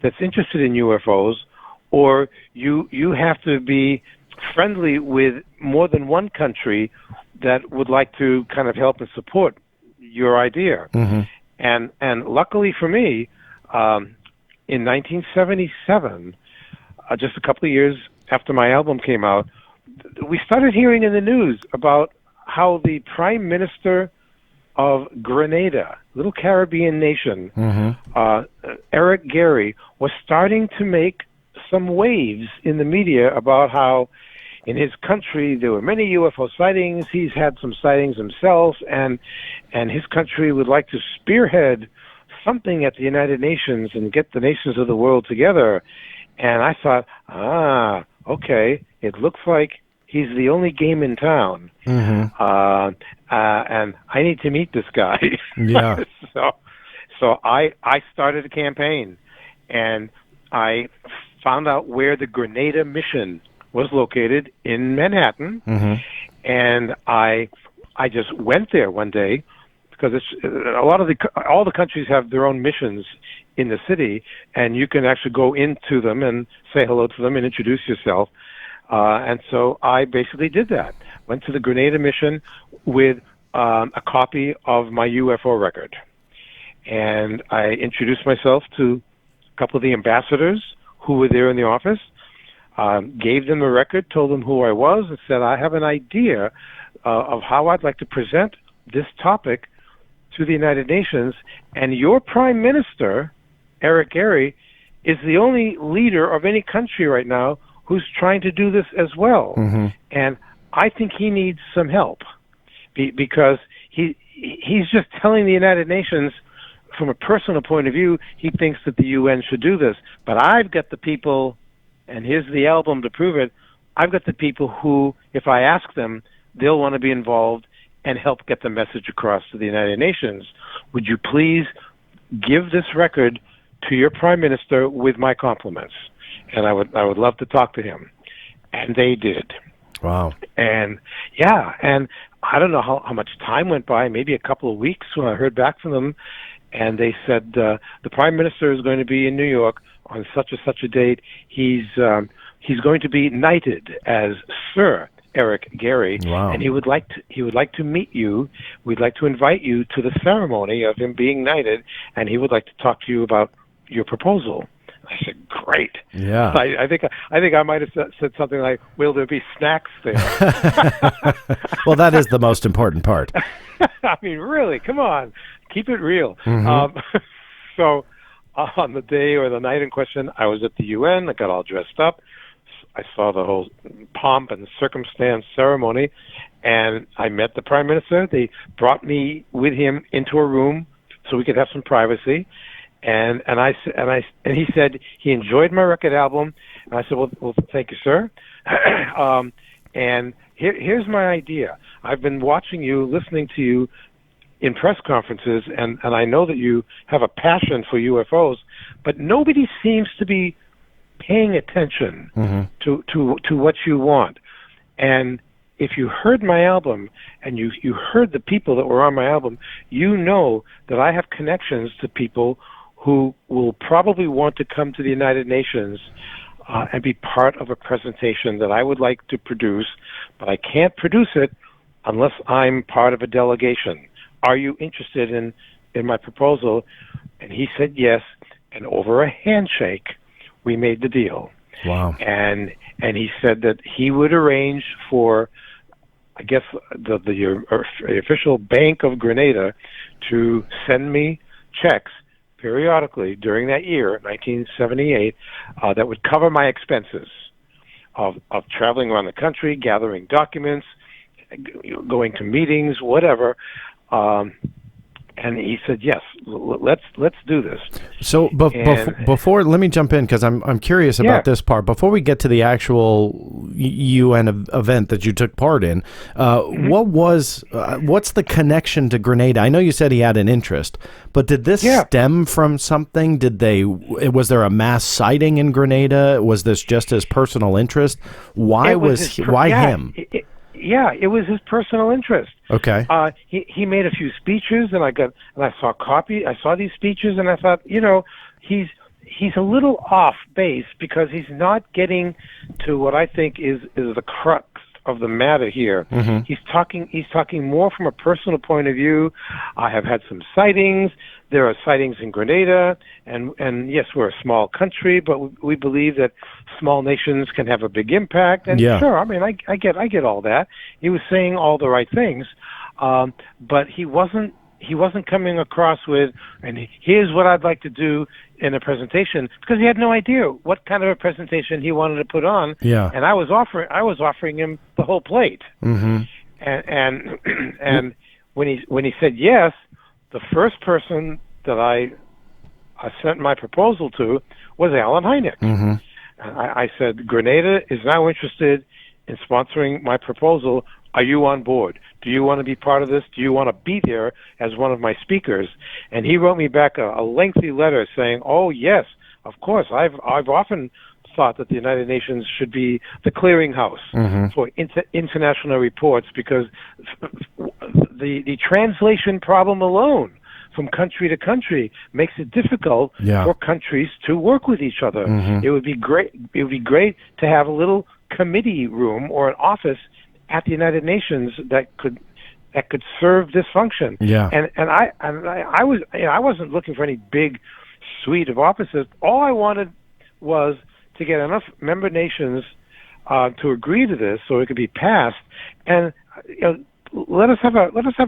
that's interested in UFOs, or you have to be friendly with more than one country that would like to kind of help and support your idea. Mm-hmm. And luckily for me, in 1977, just a couple of years after my album came out, we started hearing in the news about how the Prime Minister of Grenada, little Caribbean nation, Mm-hmm. Eric Gary, was starting to make some waves in the media about how in his country there were many UFO sightings. He's had some sightings himself, and his country would like to spearhead something at the United Nations and get the nations of the world together. And I thought, okay, it looks like he's the only game in town. Mm-hmm. And I need to meet this guy. Yeah. So I started a campaign, and I found out where the Grenada mission was located in Manhattan, Mm-hmm. and I just went there one day, because all the countries have their own missions in the city, and you can actually go into them and say hello to them and introduce yourself. And so I basically did that. Went to the Grenada mission with a copy of my UFO record. And I introduced myself to a couple of the ambassadors who were there in the office, gave them the record, told them who I was, and said, I have an idea of how I'd like to present this topic to the United Nations, and your Prime Minister, Eric Gary, is the only leader of any country right now who's trying to do this as well. Mm-hmm. And I think he needs some help, because he's just telling the United Nations, from a personal point of view, he thinks that the UN should do this. But I've got the people, and here's the album to prove it, I've got the people who, if I ask them, they'll want to be involved and help get the message across to the United Nations. Would you please give this record to your Prime Minister with my compliments? And I would love to talk to him. And they did. Wow. And and I don't know how much time went by, maybe a couple of weeks when I heard back from them, and they said the Prime Minister is going to be in New York on such a date. He's going to be knighted as Sir Eric Gary, wow. and he would like to meet you. We'd like to invite you to the ceremony of him being knighted, and he would like to talk to you about your proposal. I said, great. Yeah. I think I might have said something like, will there be snacks there? Well, that is the most important part. I mean, really, come on. Keep it real. Mm-hmm. So on the day or the night in question, I was at the UN. I got all dressed up. I saw the whole pomp and circumstance ceremony, and I met the Prime Minister. They brought me with him into a room so we could have some privacy. And he said he enjoyed my record album, and I said, well, thank you, sir. And here's my idea. I've been watching you, listening to you in press conferences, and I know that you have a passion for UFOs, but nobody seems to be paying attention to what you want. And if you heard my album and you heard the people that were on my album, you know that I have connections to people who will probably want to come to the United Nations and be part of a presentation that I would like to produce, but I can't produce it unless I'm part of a delegation. Are you interested in my proposal? And he said yes, and over a handshake, we made the deal. Wow. And he said that he would arrange for, I guess, the official Bank of Grenada to send me checks periodically during that year, 1978, that would cover my expenses of traveling around the country, gathering documents, going to meetings, whatever. And he said, "Yes, let's do this." So before, let me jump in because I'm curious about this part. Before we get to the actual UN event that you took part in, what's the connection to Grenada? I know you said he had an interest, but did this stem from something? Was there a mass sighting in Grenada? Was this just his personal interest? Why him? It was his personal interest. Okay. He made a few speeches, and I saw these speeches, and I thought, he's a little off base because he's not getting to what I think is the crux of the matter here. Mm-hmm. He's talking more from a personal point of view. I have had some sightings. There are sightings in Grenada, and yes, we're a small country, but we believe that small nations can have a big impact. And sure, I mean, I get all that. He was saying all the right things, but he wasn't coming across with, and here's what I'd like to do in a presentation, because he had no idea what kind of a presentation he wanted to put on. Yeah. And I was offering him the whole plate. Mm-hmm. And when he said yes, the first person that I sent my proposal to was Alan Hynek. Mm-hmm. I said, Grenada is now interested in sponsoring my proposal. Are you on board? Do you want to be part of this? Do you want to be there as one of my speakers? And he wrote me back a lengthy letter saying, oh, yes, of course. I've often thought that the United Nations should be the clearinghouse for international reports, because the translation problem alone from country to country makes it difficult for countries to work with each other. Mm-hmm. It would be great to have a little committee room or an office at the United Nations that could serve this function. Yeah. And I wasn't looking for any big suite of offices. All I wanted was to get enough member nations to agree to this so it could be passed. And let us have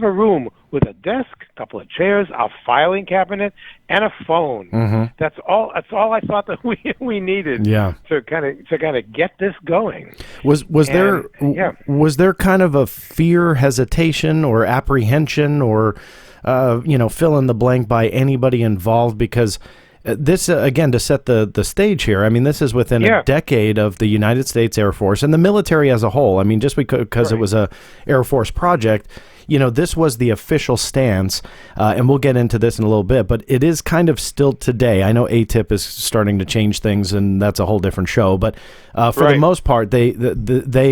a room with a desk, a couple of chairs, a filing cabinet, and a phone. Mm-hmm. That's all I thought that we needed to kind of get this going. Was there kind of a fear, hesitation, or apprehension, or fill in the blank by anybody involved? Because this, again, to set the stage here, I mean, this is within a decade of the United States Air Force and the military as a whole. I mean, just because it was a Air Force project, this was the official stance, and we'll get into this in a little bit, but it is kind of still today. I know ATIP is starting to change things, and that's a whole different show, but for the most part, they,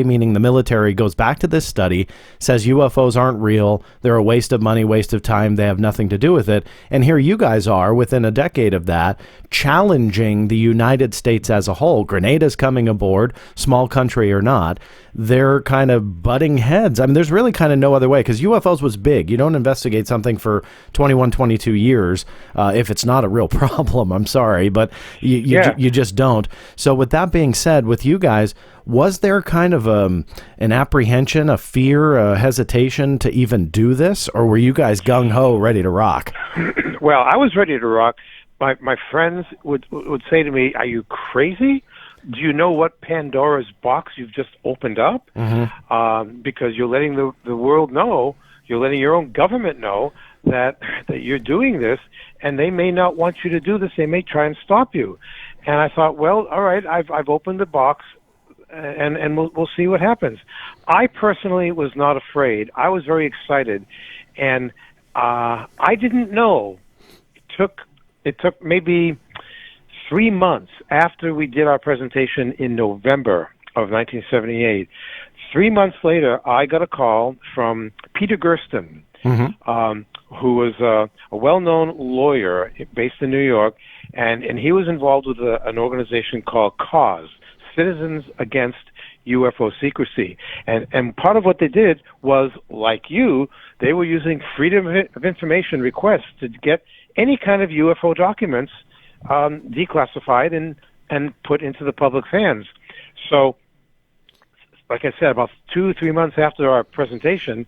meaning the military, goes back to this study, says UFOs aren't real, they're a waste of money, waste of time, they have nothing to do with it, and here you guys are, within a decade of that, challenging the United States as a whole. Grenada's coming aboard, small country or not, they're kind of butting heads. I mean, there's really kind of no other way, because UFOs was big. You don't investigate something for 21, 22 years if it's not a real problem. I'm sorry, but you just don't. So with that being said, with you guys, was there kind of an apprehension, a fear, a hesitation to even do this, or were you guys gung-ho, ready to rock? Well, I was ready to rock. My friends would say to me, "Are you crazy? Do you know what Pandora's box you've just opened up? Because you're letting the world know, you're letting your own government know that you're doing this, and they may not want you to do this. They may try and stop you." And I thought, well, all right, I've opened the box, and we'll see what happens. I personally was not afraid. I was very excited, and I didn't know. It took maybe 3 months after we did our presentation in November of 1978. 3 months later, I got a call from Peter Gersten, who was a well-known lawyer based in New York, and he was involved with an organization called CAUSE, Citizens Against UFO Secrecy. And part of what they did was, like you, they were using Freedom of Information requests to get any kind of UFO documents declassified and put into the public's hands. So, like I said, about 2-3 months after our presentation,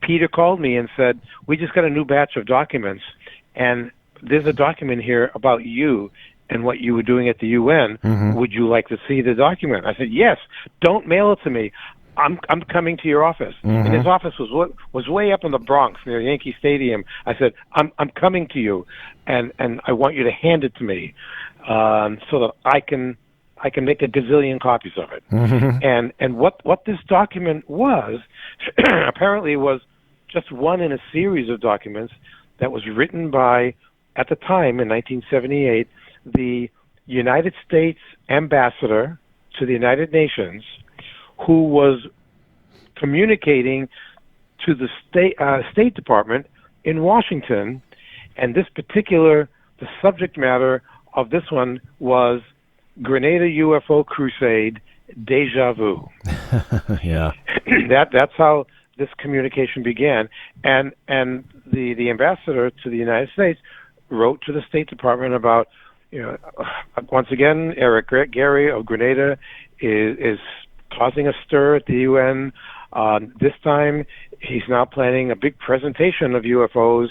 Peter called me and said, "We just got a new batch of documents, and there's a document here about you and what you were doing at the UN. Would you like to see the document?" I said, "Yes. Don't mail it to me. I'm coming to your office." And his office was way up in the Bronx near Yankee Stadium. I said, I'm coming to you, and I want you to hand it to me, so that I can make a gazillion copies of it. And what this document was apparently was just one in a series of documents that was written by, at the time in 1978, the United States ambassador to the United Nations, who was communicating to the State Department in Washington, and the subject matter of this one was Grenada UFO Crusade, Deja Vu. Yeah. That's how this communication began, and the ambassador to the United States wrote to the State Department about, once again, Eric Gary of Grenada is causing a stir at the UN. This time, he's now planning a big presentation of UFOs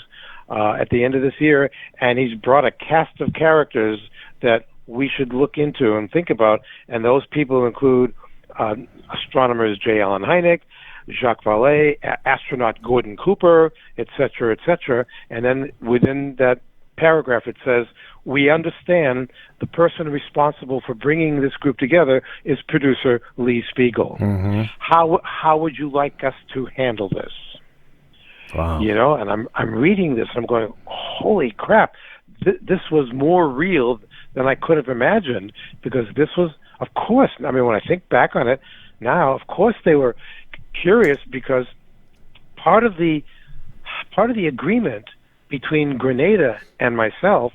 at the end of this year, and he's brought a cast of characters that we should look into and think about, and those people include astronomers J. Allen Hynek, Jacques Vallée, astronaut Gordon Cooper, etc., etc. And then within that paragraph it says, "We understand the person responsible for bringing this group together is producer Lee Speigel. How would you like us to handle this?" Wow. And I'm reading this, and I'm going, holy crap, this was more real than I could have imagined, because this was, of course, I mean, when I think back on it now, of course they were curious, because part of the agreement between Grenada and myself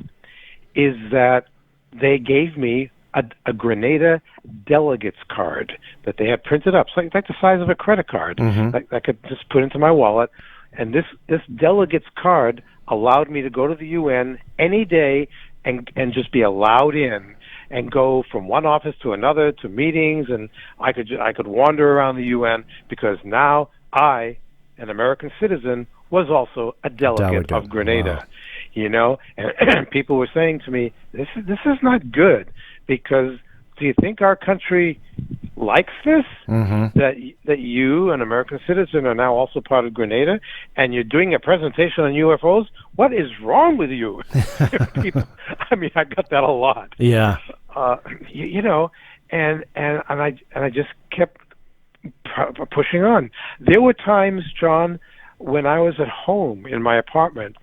is that they gave me a Grenada delegate's card that they had printed up. So it's like the size of a credit card that I could just put into my wallet. And this delegate's card allowed me to go to the UN any day and just be allowed in and go from one office to another to meetings, and I could wander around the UN, because now I, an American citizen, was also a delegate of Grenada. Wow. And people were saying to me, this is not good, because do you think our country likes this, that you, an American citizen, are now also part of Grenada, and you're doing a presentation on UFOs? What is wrong with you? People, I mean, I got that a lot. Yeah. You know, and I just kept pushing on. There were times, John, when I was at home in my apartment,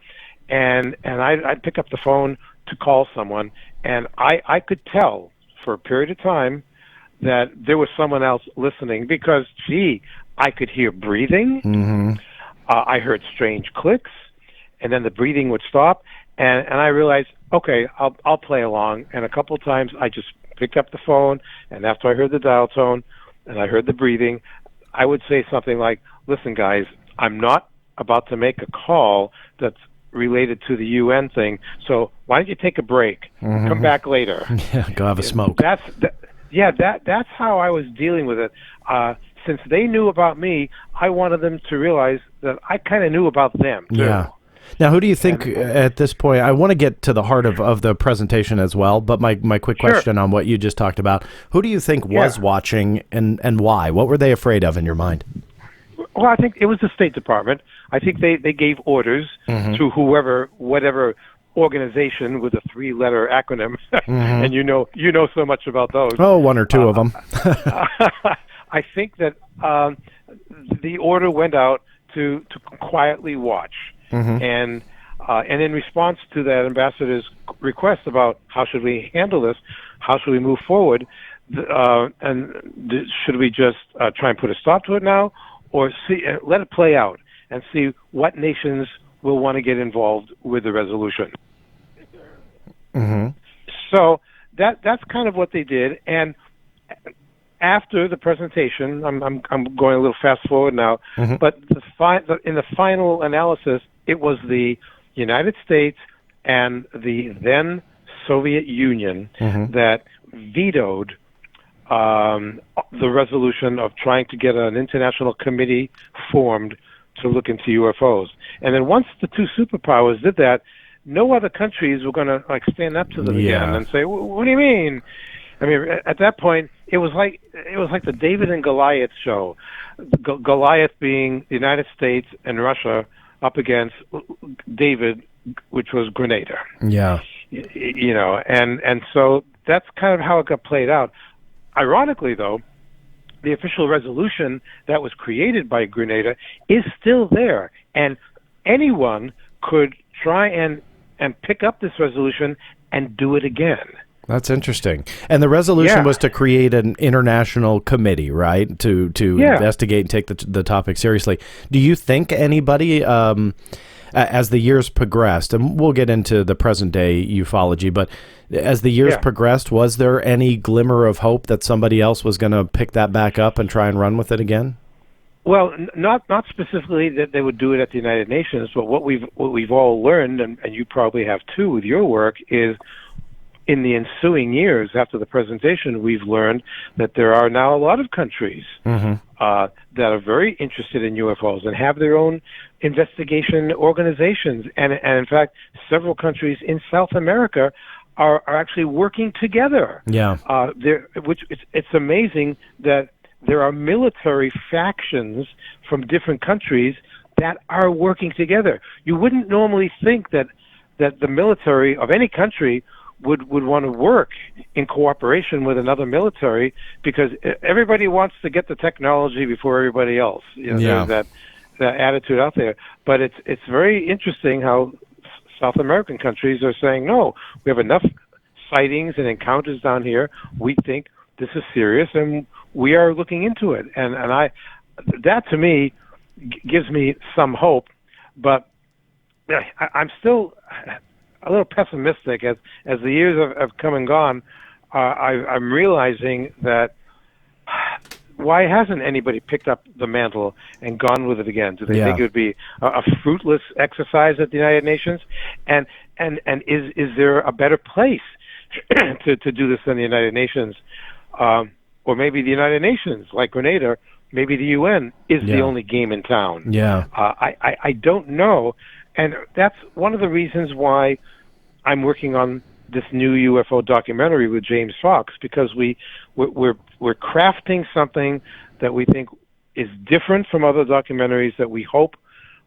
and I'd pick up the phone to call someone, and I could tell for a period of time that there was someone else listening because, gee, I could hear breathing. I heard strange clicks, and then the breathing would stop, and I realized, okay, I'll play along. And a couple of times I just picked up the phone, and after I heard the dial tone and I heard the breathing, I would say something like, listen, guys, I'm not about to make a call that's related to the UN thing, so why don't you take a break? Come back later. Yeah, go have a smoke. That's how I was dealing with it. Since they knew about me, I wanted them to realize that I kind of knew about them, too. Yeah. Now, who do you think at this point, I want to get to the heart of the presentation as well, but my quick question on what you just talked about, who do you think was watching and why? What were they afraid of in your mind? Well, I think it was the State Department. I think they gave orders to whatever organization with a 3-letter acronym, and you know so much about those. Oh, one or two of them. I think that the order went out to quietly watch, and in response to that ambassador's request about how should we handle this, how should we move forward, and should we just try and put a stop to it now, or let it play out and see what nations will want to get involved with the resolution. So that's kind of what they did. And after the presentation, I'm going a little fast forward now, but in the final analysis, it was the United States and the then Soviet Union that vetoed the resolution of trying to get an international committee formed to look into UFOs. And then once the two superpowers did that, no other countries were going to stand up to them again and say, "What do you mean?" I mean, at that point, it was like the David and Goliath show. Goliath being the United States and Russia up against David, which was Grenada. Yeah, you know, and so that's kind of how it got played out. Ironically, though, the official resolution that was created by Grenada is still there, and anyone could try and pick up this resolution and do it again. That's interesting. And the resolution was to create an international committee, right, to investigate and take the topic seriously. Do you think anybody, as the years progressed, and we'll get into the present-day ufology, but as the years progressed, was there any glimmer of hope that somebody else was going to pick that back up and try and run with it again? Well, not specifically that they would do it at the United Nations, but what we've all learned, and you probably have too with your work, is in the ensuing years after the presentation, we've learned that there are now a lot of countries that are very interested in UFOs and have their own investigation organizations. And in fact, several countries in South America are actually working together. Yeah. It's amazing that there are military factions from different countries that are working together. You wouldn't normally think that the military of any country would want to work in cooperation with another military, because everybody wants to get the technology before everybody else. You know, there's that attitude out there. But it's very interesting how South American countries are saying, no, we have enough sightings and encounters down here. We think this is serious, and we are looking into it. And that to me gives me some hope, but I'm still a little pessimistic as the years have come and gone. I'm realizing that why hasn't anybody picked up the mantle and gone with it again? Do they think it would be a fruitless exercise at the United Nations? And is there a better place to do this than the United Nations? Or maybe the United Nations, like Grenada, maybe the UN is the only game in town. Yeah. I don't know. And that's one of the reasons why I'm working on this new UFO documentary with James Fox, because we're crafting something that we think is different from other documentaries that we hope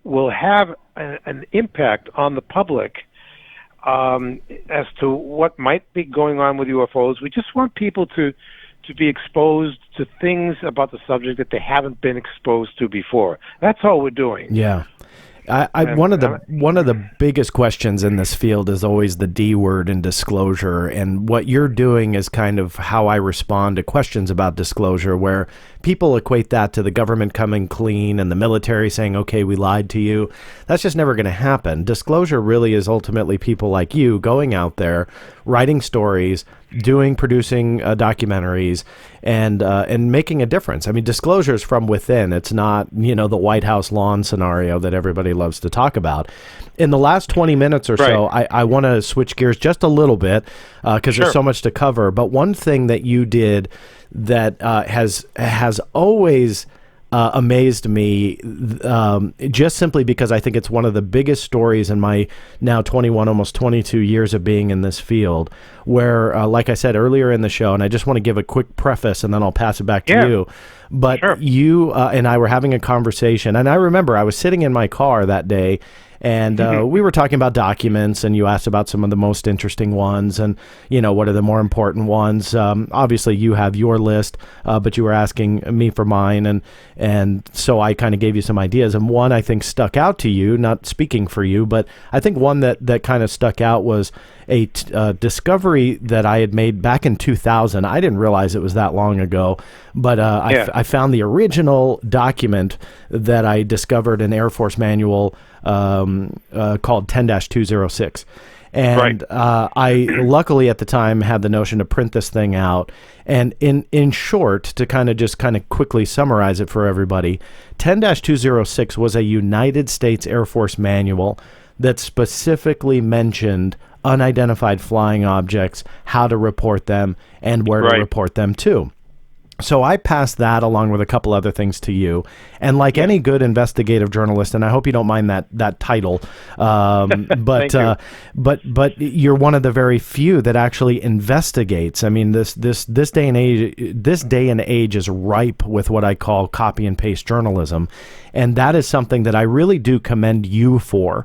will have an impact on the public as to what might be going on with UFOs. We just want people to be exposed to things about the subject that they haven't been exposed to before. That's all we're doing. Yeah. One of the biggest questions in this field is always the D word in disclosure, and what you're doing is kind of how I respond to questions about disclosure, where people equate that to the government coming clean and the military saying, okay, we lied to you. That's just never going to happen. Disclosure really is ultimately people like you going out there, writing stories, producing documentaries, and making a difference. I mean, disclosure is from within. It's not, the White House lawn scenario that everybody loves to talk about. In the last 20 minutes or so, I want to switch gears just a little bit because there's so much to cover. But one thing that you did that has always amazed me, just simply because I think it's one of the biggest stories in my now 21, almost 22 years of being in this field, where, like I said earlier in the show, and I just want to give a quick preface and then I'll pass it back to you, but you and I were having a conversation, and I remember I was sitting in my car that day, and we were talking about documents, and you asked about some of the most interesting ones and, what are the more important ones. Obviously, you have your list, but you were asking me for mine, and so I kind of gave you some ideas. And one I think stuck out to you, not speaking for you, but I think one that kind of stuck out was a discovery that I had made back in 2000. I didn't realize it was that long ago, but I found the original document that I discovered, an Air Force manual called 10-206. And I luckily at the time had the notion to print this thing out. And in short, to kind of quickly summarize it for everybody, 10-206 was a United States Air Force manual that specifically mentioned unidentified flying objects, how to report them, and where to report them to. So I passed that along with a couple other things to you, and like any good investigative journalist, and I hope you don't mind that title, but you're one of the very few that actually investigates. I mean, this day and age is ripe with what I call copy and paste journalism, and that is something that I really do commend you for,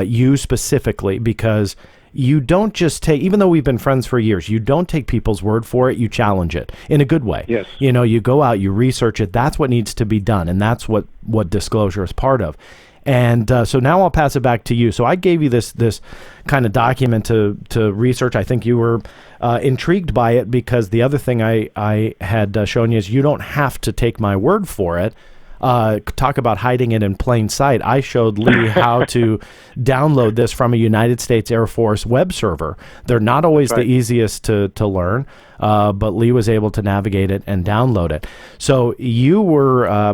you specifically, because you don't just take, even though we've been friends for years, you don't take people's word for it. You challenge it in a good way. Yes. You go out, you research it. That's what needs to be done. And that's what disclosure is part of. And so now I'll pass it back to you. So I gave you this kind of document to research. I think you were intrigued by it because the other thing I had shown you is you don't have to take my word for it. Talk about hiding it in plain sight. I showed Lee how to download this from a United States Air Force web server. They're not always the easiest to learn, but Lee was able to navigate it and download it. So you were,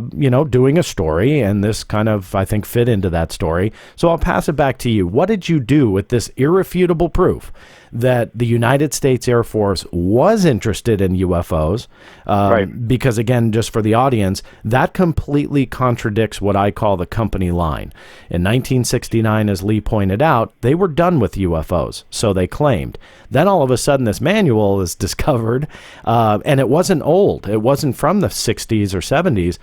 doing a story, and this kind of, I think, fit into that story. So I'll pass it back to you. What did you do with this irrefutable proof that the United States Air Force was interested in UFOs? Because, again, just for the audience, that completely contradicts what I call the company line. In 1969, as Lee pointed out, they were done with UFOs, so they claimed. Then all of a sudden, this manual is discovered, and it wasn't old. It wasn't from the 60s or 70s.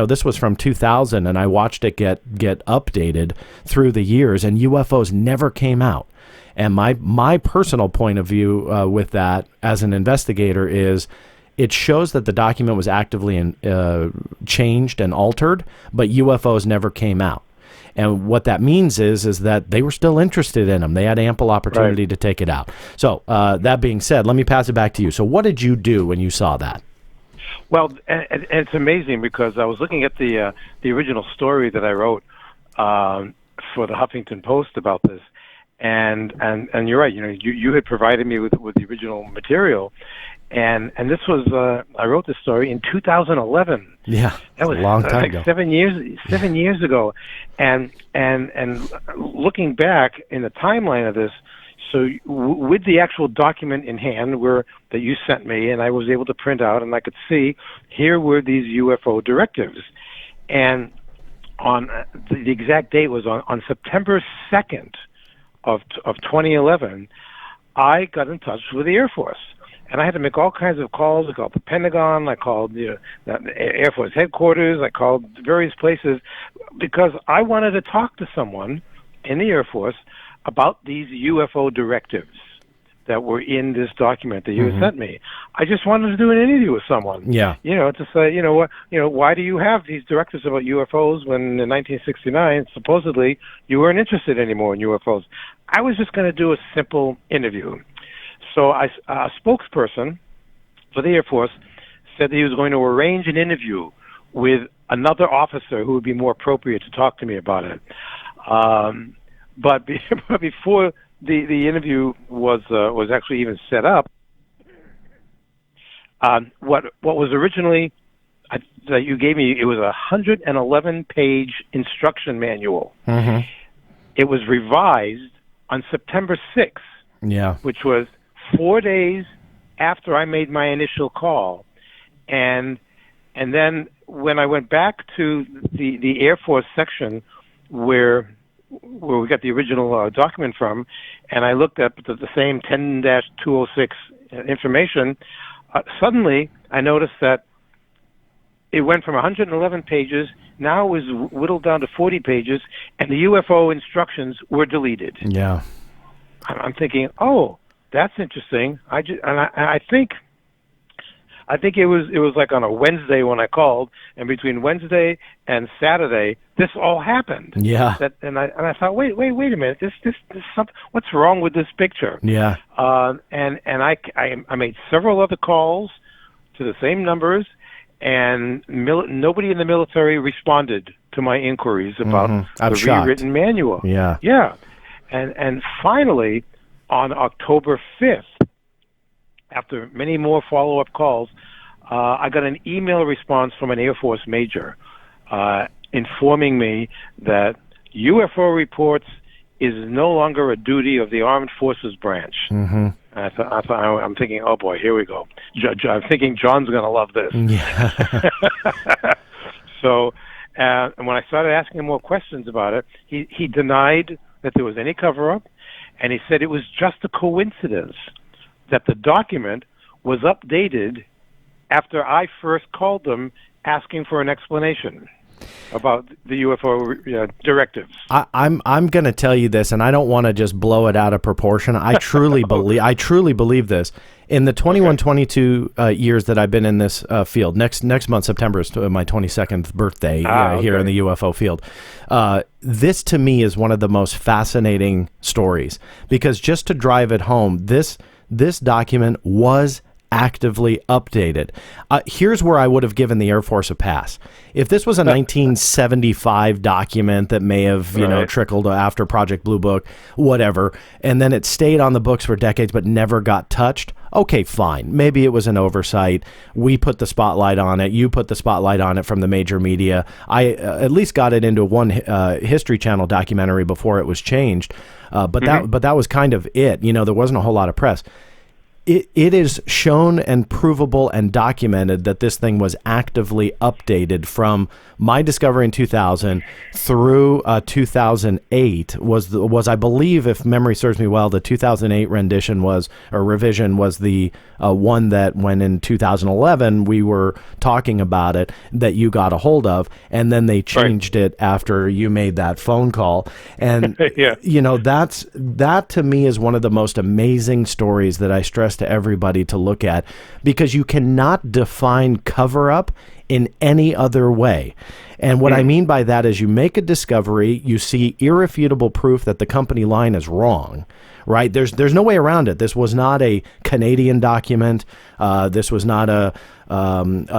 This was from 2000, and I watched it get updated through the years, and UFOs never came out. And my personal point of view with that as an investigator is it shows that the document was actively changed and altered, but UFOs never came out. And what that means is that they were still interested in them. They had ample opportunity to take it out. So that being said, let me pass it back to you. So what did you do when you saw that? Well, and it's amazing because I was looking at the original story that I wrote for the Huffington Post about this. And you're right. You had provided me with the original material, and this was I wrote this story in 2011. Yeah, that was a long time ago. 7 years ago, and looking back in the timeline of this, so with the actual document in hand, that you sent me, and I was able to print out, and I could see here were these UFO directives, and on the exact date was on September 2nd. Of 2011, I got in touch with the Air Force. And I had to make all kinds of calls. I called the Pentagon. I called the Air Force headquarters. I called various places because I wanted to talk to someone in the Air Force about these UFO directives that were in this document that you had sent me. I just wanted to do an interview with someone. Yeah. To say, why do you have these directives about UFOs when in 1969 supposedly you weren't interested anymore in UFOs? I was just going to do a simple interview. So a spokesperson for the Air Force said that he was going to arrange an interview with another officer who would be more appropriate to talk to me about it. But before the interview was actually even set up, what was originally that you gave me, it was a 111-page instruction manual. It was revised on September 6th, which was 4 days after I made my initial call, and then when I went back to the Air Force section where we got the original document from, and I looked at the same 10-206 information, suddenly I noticed that it went from 111 pages, now it was whittled down to 40 pages, and the UFO instructions were deleted. Yeah. I'm thinking, oh, that's interesting. I think it was like on a Wednesday when I called, and between Wednesday and Saturday, this all happened. Yeah. And I thought, wait a minute, this something. What's wrong with this picture? Yeah. And I made several other calls to the same numbers, and nobody in the military responded to my inquiries about the rewritten manual. Yeah. Yeah. And finally, on October 5th, after many more follow-up calls, I got an email response from an Air Force major informing me that UFO reports is no longer a duty of the Armed Forces branch. I'm thinking, oh boy, here we go. I'm thinking John's going to love this. Yeah. So, and when I started asking him more questions about it, he denied that there was any cover-up, and he said it was just a coincidence that the document was updated after I first called them asking for an explanation about the UFO directives. I'm going to tell you this, and I don't want to just blow it out of proportion. I truly believe this. In the 22 years that I've been in this field, next month, September, is my 22nd birthday here in the UFO field. This, to me, is one of the most fascinating stories, because just to drive it home, this document was actively updated. Here's where I would have given the Air Force a pass. If this was a 1975 document that may have, trickled after Project Blue Book, whatever, and then it stayed on the books for decades but never got touched, okay, fine. Maybe it was an oversight. We put the spotlight on it. You put the spotlight on it from the major media. I at least got it into one History Channel documentary before it was changed, but that was kind of it. There wasn't a whole lot of press. It is shown and provable and documented that this thing was actively updated from my discovery in 2000 through 2008 was I believe, if memory serves me well, the 2008 revision was the one that when in 2011 we were talking about it that you got a hold of, and then they changed it after you made that phone call. And that to me is one of the most amazing stories that I stress to everybody to look at, because you cannot define cover-up in any other way. And what I mean by that is you make a discovery, you see irrefutable proof that the company line is wrong, right? There's no way around it. This was not a Canadian document. This was not a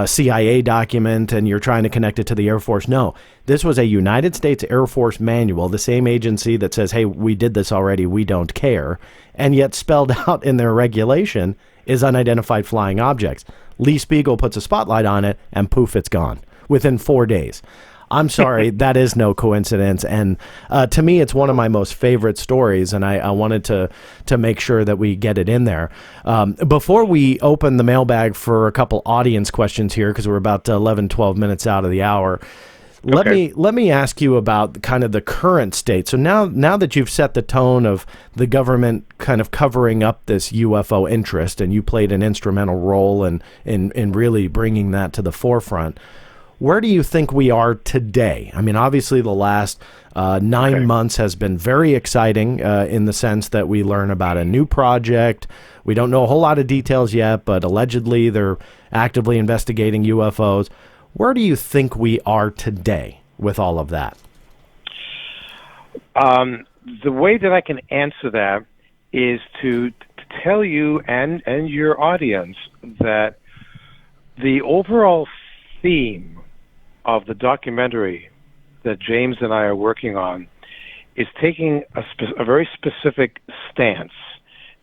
CIA document, and you're trying to connect it to the Air Force. No, this was a United States Air Force manual, the same agency that says, hey, we did this already, we don't care. And yet spelled out in their regulation is unidentified flying objects. Lee Speigel puts a spotlight on it, and poof, it's gone within 4 days. I'm sorry, that is no coincidence. And to me, it's one of my most favorite stories, and I wanted to make sure that we get it in there. Before we open the mailbag for a couple audience questions here, because we're about 11, 12 minutes out of the hour, Let me ask you about kind of the current state. So now that you've set the tone of the government kind of covering up this UFO interest, and you played an instrumental role in really bringing that to the forefront, where do you think we are today? I mean, obviously the last 9 months has been very exciting in the sense that we learn about a new project. We don't know a whole lot of details yet, but allegedly they're actively investigating UFOs. Where do you think we are today with all of that? The way that I can answer that is to tell you and your audience that the overall theme of the documentary that James and I are working on is taking a very specific stance.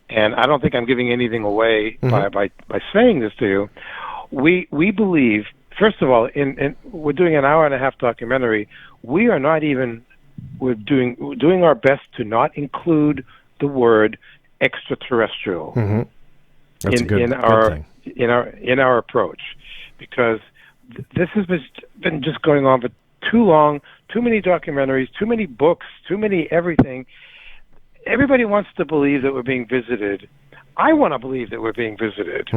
And I don't think I'm giving anything away by saying this to you. We believe, first of all, we're doing an hour-and-a-half documentary. We're doing our best to not include the word extraterrestrial That's a good thing. in our approach, because this has been just going on for too long, too many documentaries, too many books, too many everything. Everybody wants to believe that we're being visited. I want to believe that we're being visited.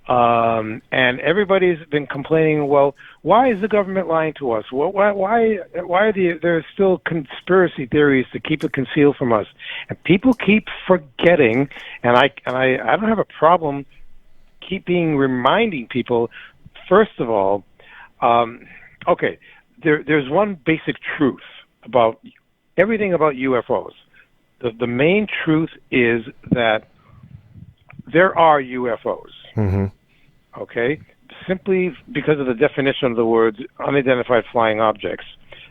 And everybody's been complaining, well, why is the government lying to us? Why are there still conspiracy theories to keep it concealed from us? And people keep forgetting, and I don't have a problem reminding people. First of all, there's one basic truth about everything about UFOs. The main truth is that there are UFOs. Okay? Simply because of the definition of the words unidentified flying objects.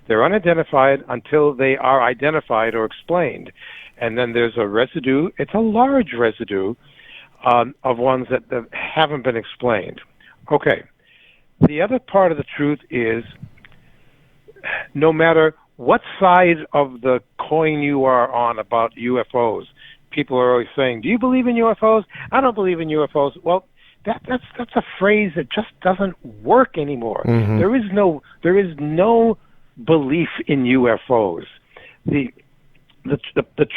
They're unidentified until they are identified or explained. And then there's a residue. It's a large residue of ones that haven't been explained. Okay. The other part of the truth is, no matter what side of the coin you are on about UFOs, people are always saying, do you believe in UFOs? I don't believe in UFOs. Well, that's a phrase that just doesn't work anymore. There is no belief in UFOs. The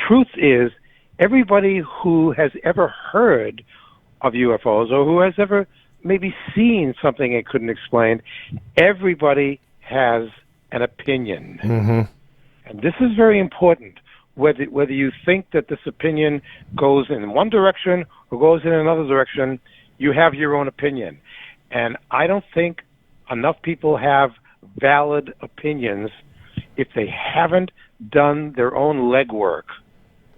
truth is, everybody who has ever heard of UFOs, or who has ever maybe seen something it couldn't explain, everybody has an opinion. And this is very important. Whether you think that this opinion goes in one direction or goes in another direction, you have your own opinion. And I don't think enough people have valid opinions if they haven't done their own legwork,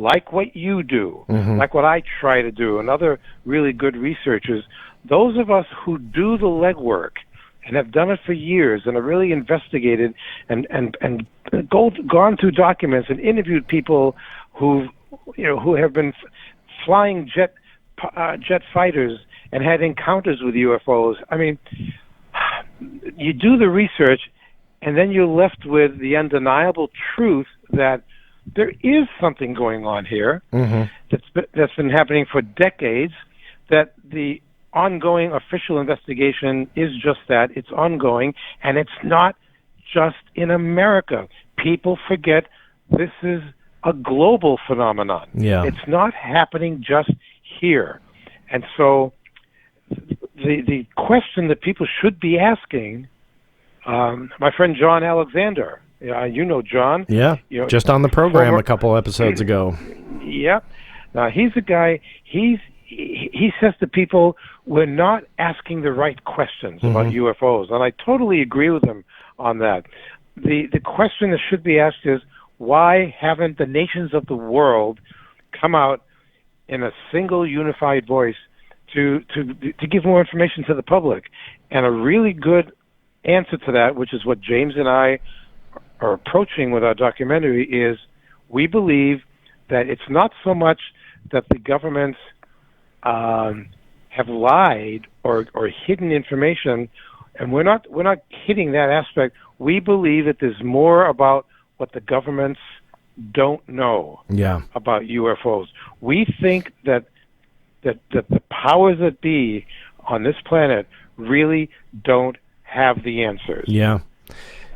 like what you do, like what I try to do, and other really good researchers. Those of us who do the legwork and have done it for years and have really investigated and gone through documents and interviewed people who have been flying jet fighters and had encounters with UFOs. I mean, you do the research, and then you're left with the undeniable truth that there is something going on here that's been happening for decades, that the ongoing official investigation is just that. It's ongoing, and it's not just in America. People forget this is a global phenomenon. Yeah. It's not happening just here. And so the question that people should be asking, my friend John Alexander, you know John. Yeah, just on the program a couple episodes ago. Yeah. Now, he's a guy, he says to people, we're not asking the right questions about UFOs. And I totally agree with him on that. The question that should be asked is, why haven't the nations of the world come out in a single unified voice to give more information to the public? And a really good answer to that, which is what James and I are approaching with our documentary, is we believe that it's not so much that the governments have lied or hidden information, and we're not hitting that aspect. We believe that there's more about what the governments don't know about UFOs. We think that the powers that be on this planet really don't have the answers. Yeah.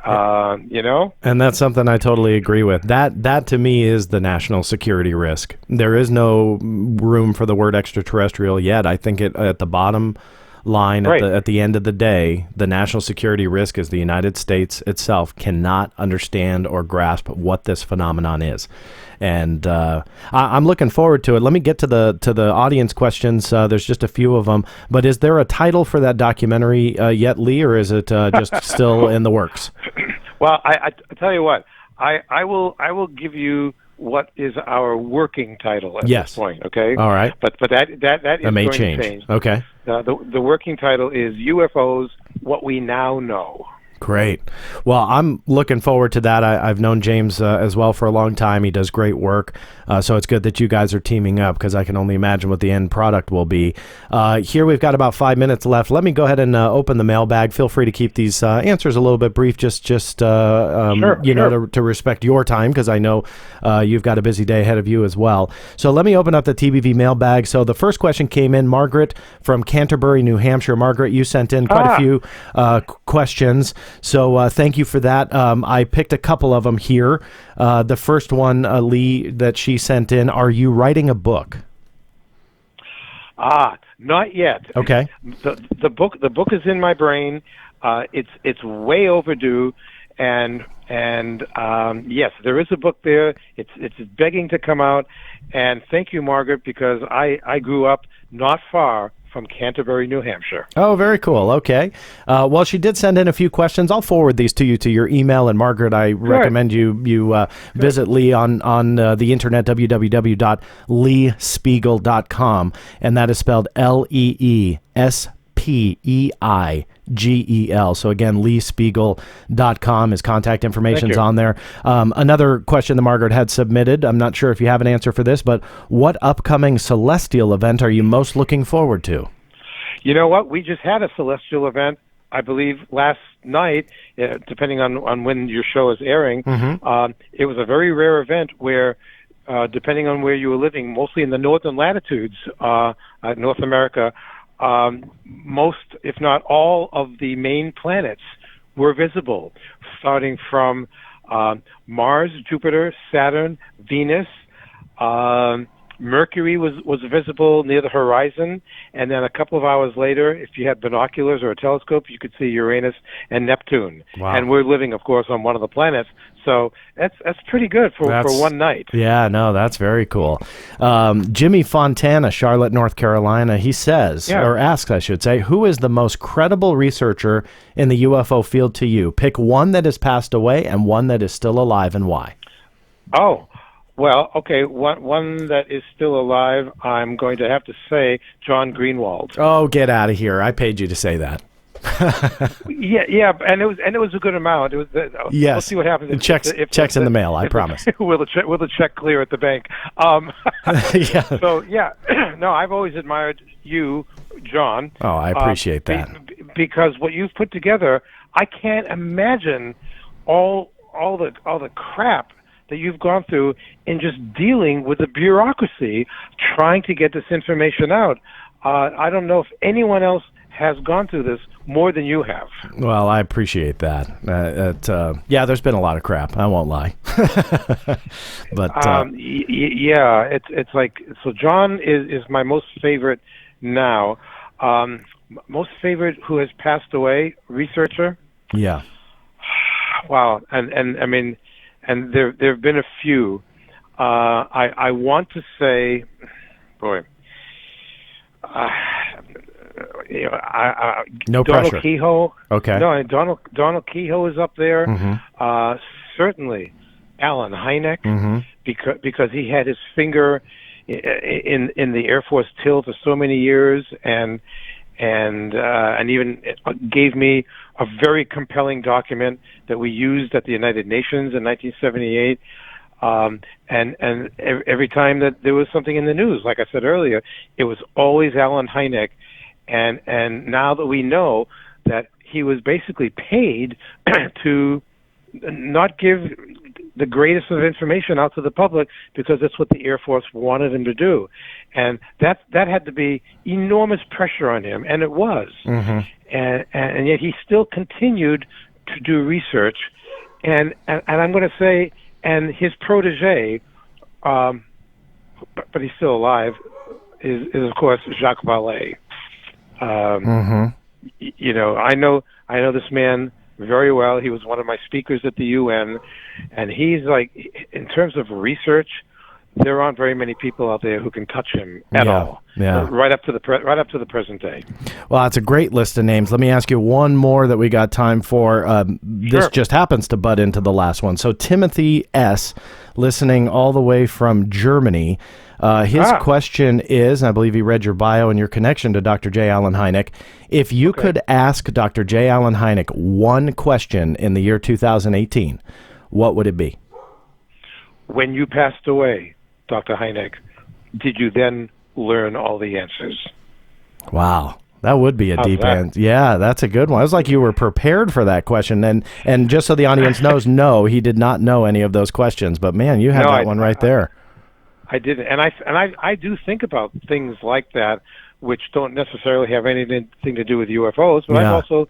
You know? And that's something I totally agree with. That to me is the national security risk. There is no room for the word extraterrestrial yet. I think at the bottom line, Right. at the end of the day, the national security risk is the United States itself cannot understand or grasp what this phenomenon is. And I'm looking forward to it. Let me get to the audience questions. There's just a few of them. But is there a title for that documentary yet, Lee, or is it just still in the works? Well, I tell you what, I will give you what is our working title at this point. Okay. All right. But that is may going change. to change. Okay. The working title is UFOs: What We Now Know. Great. Well, I'm looking forward to that. I've known James as well for a long time. He does great work. So it's good that you guys are teaming up because I can only imagine what the end product will be. Here we've got about 5 minutes left. Let me go ahead and open the mailbag. Feel free to keep these answers a little bit brief, to respect your time because I know you've got a busy day ahead of you as well. So let me open up the TBV mailbag. So the first question came in, Margaret from Canterbury, New Hampshire. Margaret, you sent in quite a few questions. So thank you for that. I picked a couple of them here. The first one, Lee, that she sent in, are you writing a book? Not yet. Okay. The book is in my brain. It's way overdue, and yes, there is a book there. It's begging to come out. And thank you, Margaret, because I grew up not far from Canterbury, New Hampshire. Oh, very cool. Okay. Well, she did send in a few questions. I'll forward these to you to your email. And Margaret, I recommend you visit Lee on the internet, www.leespeigel.com. And that is spelled LeeSpeigel. So again, leespeigel.com. His contact information's on there. Another question that Margaret had submitted, I'm not sure if you have an answer for this, but what upcoming celestial event are you most looking forward to? You know what? We just had a celestial event, I believe, last night, depending on when your show is airing. Mm-hmm. It was a very rare event where, depending on where you were living, mostly in the northern latitudes, North America, most, if not all, of the main planets were visible, starting from Mars, Jupiter, Saturn, Venus. Mercury was visible near the horizon, and then a couple of hours later, if you had binoculars or a telescope, you could see Uranus and Neptune. Wow. And we're living, of course, on one of the planets, so that's pretty good for one night. Yeah, no, that's very cool. Jimmy Fontana, Charlotte, North Carolina, he says, or asks, I should say, who is the most credible researcher in the UFO field to you? Pick one that has passed away and one that is still alive, and why? Oh, well, okay, one that is still alive, I'm going to have to say John Greenewald. Oh, get out of here. I paid you to say that. yeah, and it was a good amount. It was yes. We'll see what happens. Checks in the mail, I promise. Will the check clear at the bank? Yeah. So, yeah, no, I've always admired you, John. Oh, I appreciate that. Because what you've put together, I can't imagine all the crap that you've gone through in just dealing with the bureaucracy trying to get this information out. I don't know if anyone else has gone through this more than you have. Well, I appreciate that. There's been a lot of crap. I won't lie. But it's like, so John is my most favorite now. Most favorite who has passed away, researcher. Yeah. Wow. And I mean, and there have been a few. I want to say, boy, no Donald pressure. Kehoe. Okay. No, Donald Kehoe is up there. Mm-hmm. Certainly, Alan Hynek, mm-hmm. because he had his finger in the Air Force till for so many years, and even gave me a very compelling document that we used at the United Nations in 1978. And every time that there was something in the news, like I said earlier, it was always Alan Hynek. And now that we know that he was basically paid to not give the greatest of information out to the public because that's what the Air Force wanted him to do. And that had to be enormous pressure on him, and it was. Mm-hmm. And yet he still continued to do research, and I'm going to say, and his protege, but he's still alive, is of course Jacques Vallée. You know, I know this man very well. He was one of my speakers at the UN, and he's like, in terms of research, there aren't very many people out there who can touch him at all. Yeah. Right up to the present day. Well, that's a great list of names. Let me ask you one more that we got time for. This just happens to butt into the last one. So Timothy S., listening all the way from Germany. His question is, and I believe he read your bio and your connection to Dr. J. Allen Hynek. If you could ask Dr. J. Allen Hynek one question in the year 2018, what would it be? When you passed away, Dr. Hynek, did you then learn all the answers? Wow. That would be a deep answer. Yeah, that's a good one. It was like you were prepared for that question. And just so the audience knows, no, he did not know any of those questions. But, man, you had one right there. I didn't. And I do think about things like that, which don't necessarily have anything to do with UFOs, but I've also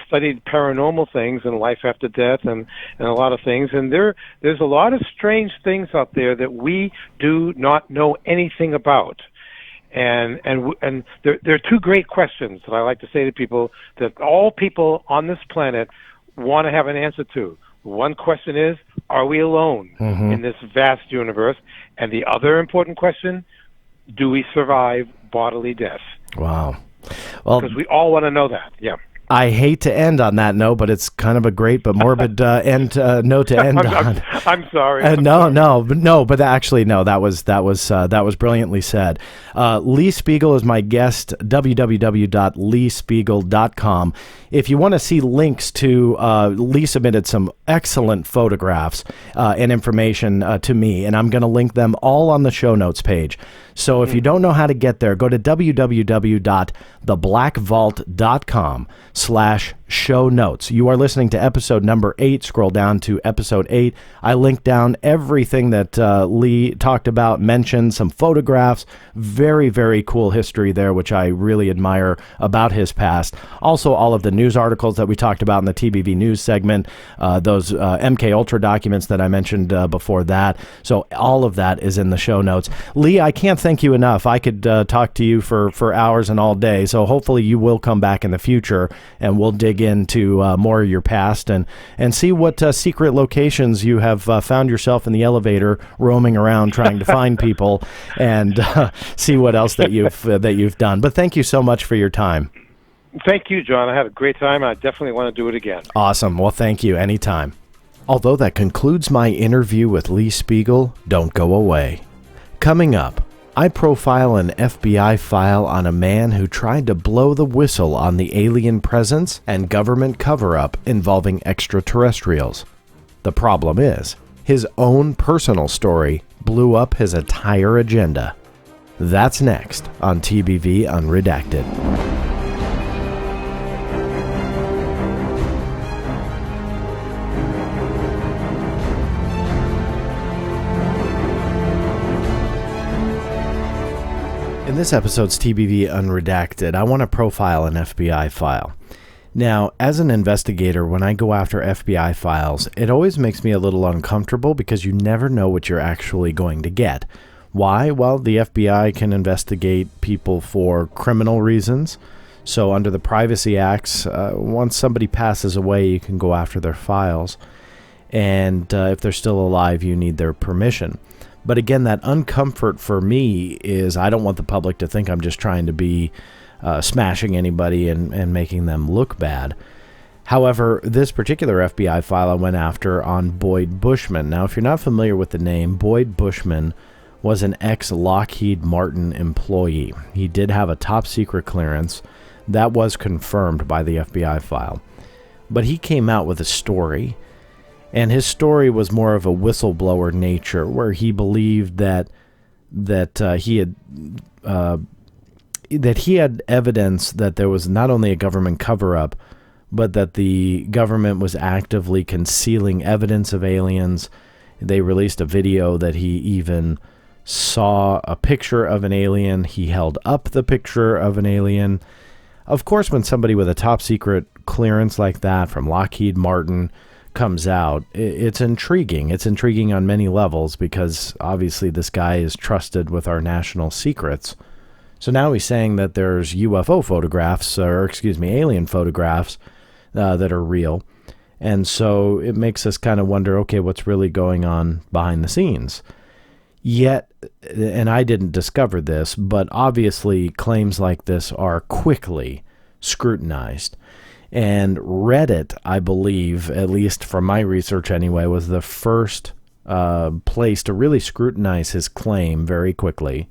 studied paranormal things and life after death and a lot of things. And there's a lot of strange things out there that we do not know anything about. And there are two great questions that I like to say to people that all people on this planet want to have an answer to. One question is, are we alone in this vast universe? And the other important question, do we survive bodily death? Wow. Well, because we all want to know that. Yeah. I hate to end on that note, but it's kind of a great but morbid note to end on. I'm sorry. But actually, no, that was brilliantly said. Lee Speigel is my guest. www.leespeigel.com. If you want to see links to, Lee submitted some excellent photographs and information to me, and I'm going to link them all on the show notes page. So if you don't know how to get there, go to www.theblackvault.com/show notes. You are listening to episode number 8. Scroll down to episode 8. I linked down everything that Lee talked about, mentioned some photographs. Very, very cool history there, which I really admire about his past. Also, all of the news articles that we talked about in the TBV news segment, those MK Ultra documents that I mentioned before that. So all of that is in the show notes. Lee, I can't thank you enough. I could talk to you for hours and all day. So hopefully you will come back in the future, and we'll dig into more of your past and see what secret locations you have found yourself in the elevator roaming around trying to find people, and see what else that you've done. But thank you so much for your time. Thank you, John. I had a great time. I definitely want to do it again. Awesome. Well, thank you. Anytime. Although that concludes my interview with Lee Speigel, don't go away. Coming up, I profile an FBI file on a man who tried to blow the whistle on the alien presence and government cover-up involving extraterrestrials. The problem is, his own personal story blew up his entire agenda. That's next on TBV Unredacted. In this episode's TBV Unredacted, I want to profile an FBI file. Now, as an investigator, when I go after FBI files, it always makes me a little uncomfortable because you never know what you're actually going to get. Why? Well, the FBI can investigate people for criminal reasons. So under the Privacy Acts, once somebody passes away, you can go after their files. And if they're still alive, you need their permission. But again, that uncomfort for me is I don't want the public to think I'm just trying to be smashing anybody and making them look bad. However, this particular FBI file I went after on Boyd Bushman. Now, if you're not familiar with the name, Boyd Bushman was an ex-Lockheed Martin employee. He did have a top-secret clearance. That was confirmed by the FBI file. But he came out with a story. And his story was more of a whistleblower nature, where he believed that he had evidence that there was not only a government cover-up, but that the government was actively concealing evidence of aliens. They released a video that he even saw a picture of an alien. He held up the picture of an alien. Of course, when somebody with a top secret clearance like that from Lockheed Martin comes out, it's intriguing. It's intriguing on many levels because obviously this guy is trusted with our national secrets. So now he's saying that there's UFO photographs, alien photographs that are real. And so it makes us kind of wonder, okay, what's really going on behind the scenes? Yet, and I didn't discover this, but obviously claims like this are quickly scrutinized. And Reddit, I believe, at least from my research anyway, was the first place to really scrutinize his claim very quickly.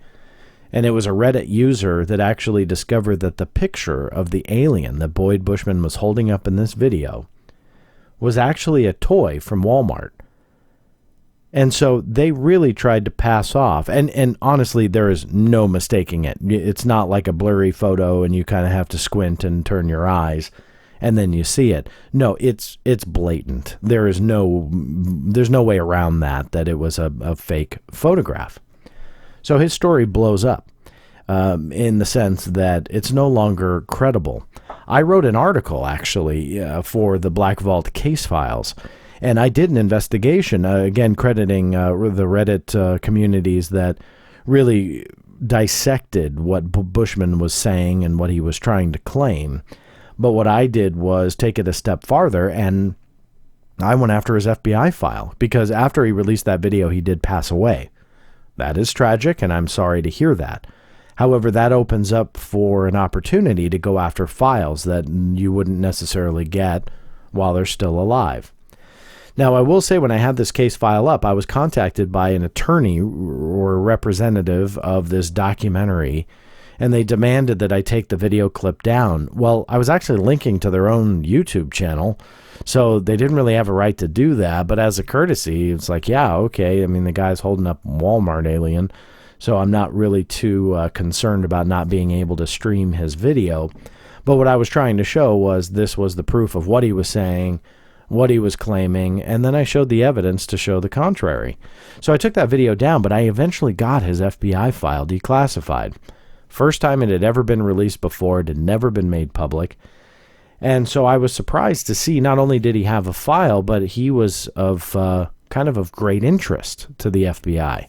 And it was a Reddit user that actually discovered that the picture of the alien that Boyd Bushman was holding up in this video was actually a toy from Walmart. And so they really tried to pass off. And honestly, there is no mistaking it. It's not like a blurry photo and you kind of have to squint and turn your eyes and then you see it. No, it's blatant. There's no way around that it was a fake photograph. So his story blows up in the sense that it's no longer credible. I wrote an article, actually, for the Black Vault case files, and I did an investigation, again, crediting the Reddit communities that really dissected what Bushman was saying and what he was trying to claim. But what I did was take it a step farther, and I went after his FBI file, because after he released that video, he did pass away. That is tragic, and I'm sorry to hear that. However, that opens up for an opportunity to go after files that you wouldn't necessarily get while they're still alive. Now, I will say when I had this case file up, I was contacted by an attorney or representative of this documentary, and they demanded that I take the video clip down. Well, I was actually linking to their own YouTube channel, so they didn't really have a right to do that. But as a courtesy, it's like, yeah, okay. I mean, the guy's holding up Walmart alien, so I'm not really too concerned about not being able to stream his video. But what I was trying to show was this was the proof of what he was saying, what he was claiming, and then I showed the evidence to show the contrary. So I took that video down, but I eventually got his FBI file declassified. First time it had ever been released before. It had never been made public. And so I was surprised to see not only did he have a file, but he was of kind of great interest to the FBI.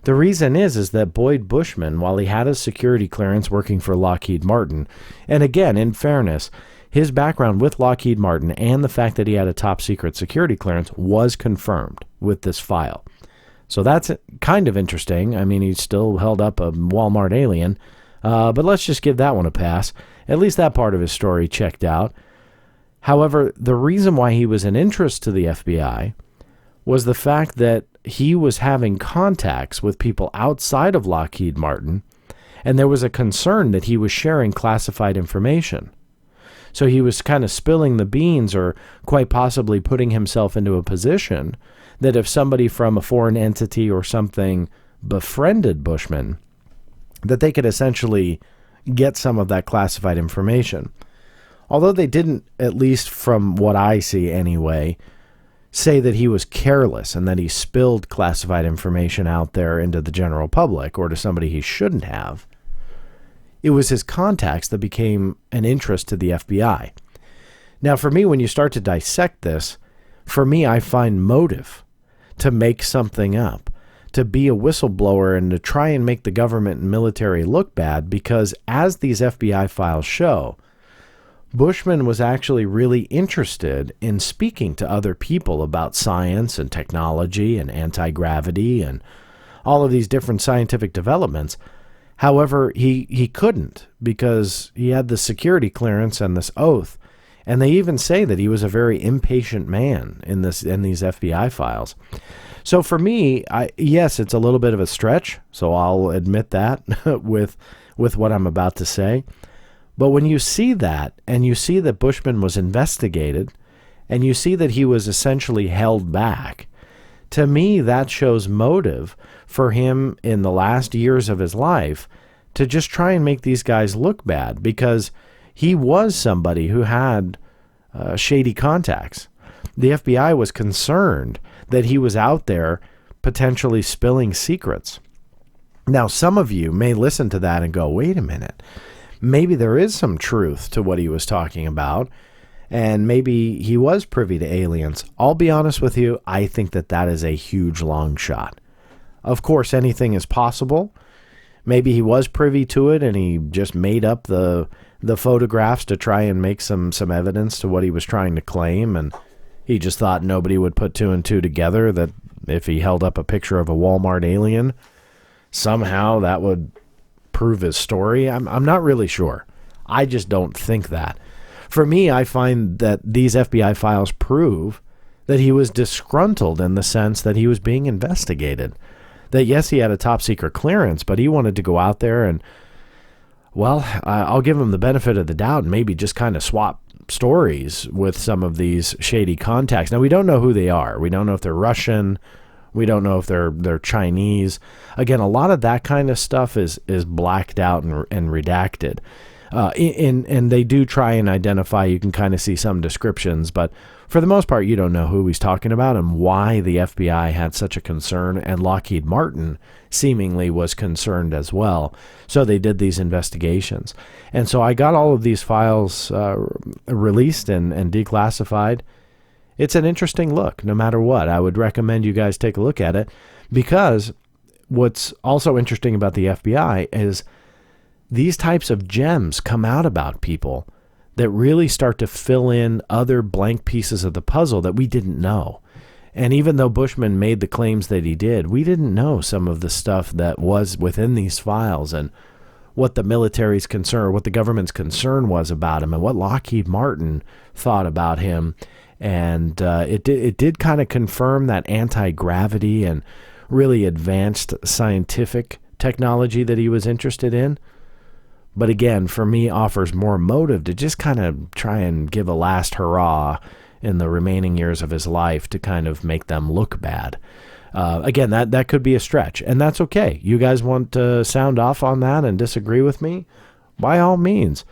The reason is that Boyd Bushman, while he had a security clearance working for Lockheed Martin, and again, in fairness, his background with Lockheed Martin and the fact that he had a top secret security clearance was confirmed with this file. So that's kind of interesting. I mean, he still held up a Walmart alien, but let's just give that one a pass. At least that part of his story checked out. However, the reason why he was an interest to the FBI was the fact that he was having contacts with people outside of Lockheed Martin, and there was a concern that he was sharing classified information. So he was kind of spilling the beans, or quite possibly putting himself into a position that if somebody from a foreign entity or something befriended Bushman, that they could essentially get some of that classified information. Although they didn't, at least from what I see anyway, say that he was careless and that he spilled classified information out there into the general public or to somebody he shouldn't have. It was his contacts that became an interest to the FBI. Now, for me, when you start to dissect this, for me, I find motive to make something up, to be a whistleblower and to try and make the government and military look bad, because as these FBI files show, Bushman was actually really interested in speaking to other people about science and technology and anti-gravity and all of these different scientific developments. However, he couldn't, because he had the security clearance and this oath. And they even say that he was a very impatient man in these FBI files. So for me, yes, it's a little bit of a stretch, so I'll admit that with what I'm about to say. But when you see that, and you see that Bushman was investigated, and you see that he was essentially held back, to me, that shows motive for him in the last years of his life to just try and make these guys look bad, because he was somebody who had shady contacts. The FBI was concerned that he was out there potentially spilling secrets. Now, some of you may listen to that and go, wait a minute. maybe there is some truth to what he was talking about, and maybe he was privy to aliens. I'll be honest with you, I think that is a huge long shot. Of course, anything is possible. Maybe he was privy to it and he just made up the photographs to try and make some evidence to what he was trying to claim, and he just thought nobody would put two and two together, that if he held up a picture of a Walmart alien, somehow that would prove his story. I'm not really sure. I just don't think that. For me, I find that these FBI files prove that he was disgruntled in the sense that he was being investigated. That yes, he had a top secret clearance, but he wanted to go out there and, well, I'll give him the benefit of the doubt and maybe just kind of swap stories with some of these shady contacts. Now, we don't know who they are. We don't know if they're Russian. We don't know if they're Chinese. Again, a lot of that kind of stuff is blacked out and redacted. And they do try and identify. You can kind of see some descriptions, but for the most part, you don't know who he's talking about and why the FBI had such a concern, and Lockheed Martin seemingly was concerned as well. So they did these investigations. And so I got all of these files released and declassified. It's an interesting look, no matter what. I would recommend you guys take a look at it, because what's also interesting about the FBI is these types of gems come out about people that really start to fill in other blank pieces of the puzzle that we didn't know. And even though Bushman made the claims that he did, we didn't know some of the stuff that was within these files and what the military's concern, or what the government's concern was about him, and what Lockheed Martin thought about him. And it did kind of confirm that anti-gravity and really advanced scientific technology that he was interested in. But again, for me, offers more motive to just kind of try and give a last hurrah in the remaining years of his life to kind of make them look bad. Again, that could be a stretch, and that's okay. You guys want to sound off on that and disagree with me? By all means,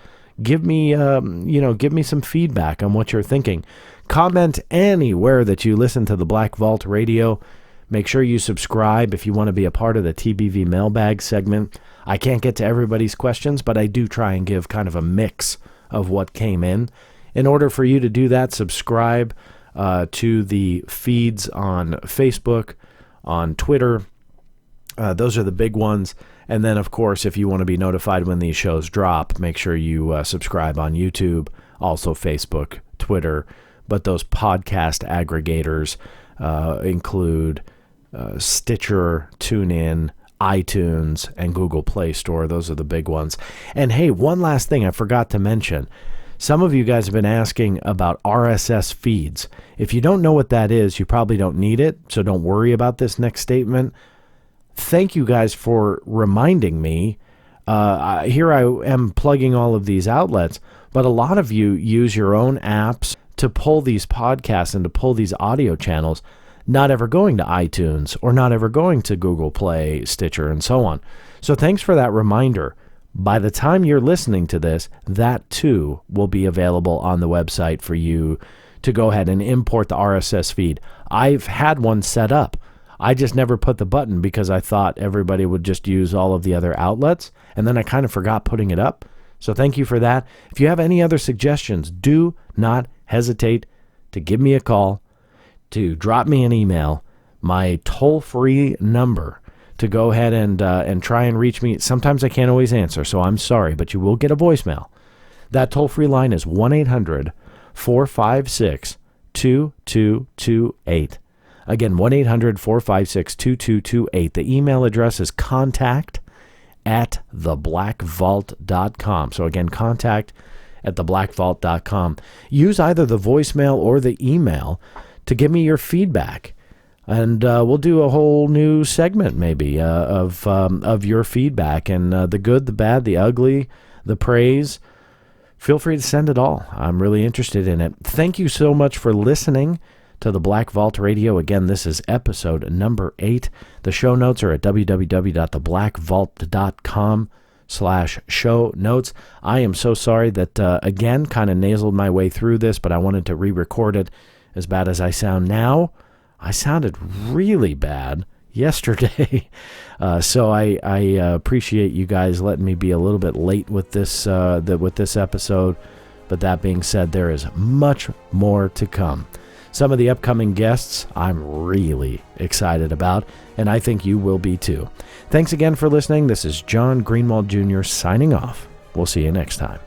give me some feedback on what you're thinking. Comment anywhere that you listen to the Black Vault Radio. Make sure you subscribe if you want to be a part of the TBV mailbag segment. I can't get to everybody's questions, but I do try and give kind of a mix of what came in. In order for you to do that, subscribe to the feeds on Facebook, on Twitter. Those are the big ones. And then, of course, if you want to be notified when these shows drop, make sure you subscribe on YouTube, also Facebook, Twitter. But those podcast aggregators include Stitcher, TuneIn, iTunes, and Google Play Store. Those are the big ones. And hey, one last thing I forgot to mention. Some of you guys have been asking about RSS feeds. If you don't know what that is, you probably don't need it, so don't worry about this next statement. Thank you guys for reminding me. Here I am plugging all of these outlets, but a lot of you use your own apps to pull these podcasts and to pull these audio channels, not ever going to iTunes or not ever going to Google Play, Stitcher, and so on. So thanks for that reminder. By the time you're listening to this, that too will be available on the website for you to go ahead and import the RSS feed. I've had one set up. I just never put the button because I thought everybody would just use all of the other outlets, and then I kind of forgot putting it up. So thank you for that. If you have any other suggestions, do not hesitate to give me a call, to drop me an email. My toll-free number to go ahead and try and reach me. Sometimes I can't always answer, so I'm sorry, but you will get a voicemail. That toll-free line is 1-800-456-2228. Again, 1-800-456-2228. The email address is contact@theblackvault.com. So again, contact@theblackvault.com. Use either the voicemail or the email to give me your feedback. And we'll do a whole new segment maybe of your feedback, and the good, the bad, the ugly, the praise. Feel free to send it all. I'm really interested in it. Thank you so much for listening to the Black Vault Radio. Again, this is episode number 8. The show notes are at www.theblackvault.com/show notes. I am so sorry that, again, kind of nasaled my way through this, but I wanted to re-record it. As bad as I sound now, I sounded really bad yesterday. So I appreciate you guys letting me be a little bit late with this episode. But that being said, there is much more to come. Some of the upcoming guests I'm really excited about, and I think you will be too. Thanks again for listening. This is John Greenewald Jr. signing off. We'll see you next time.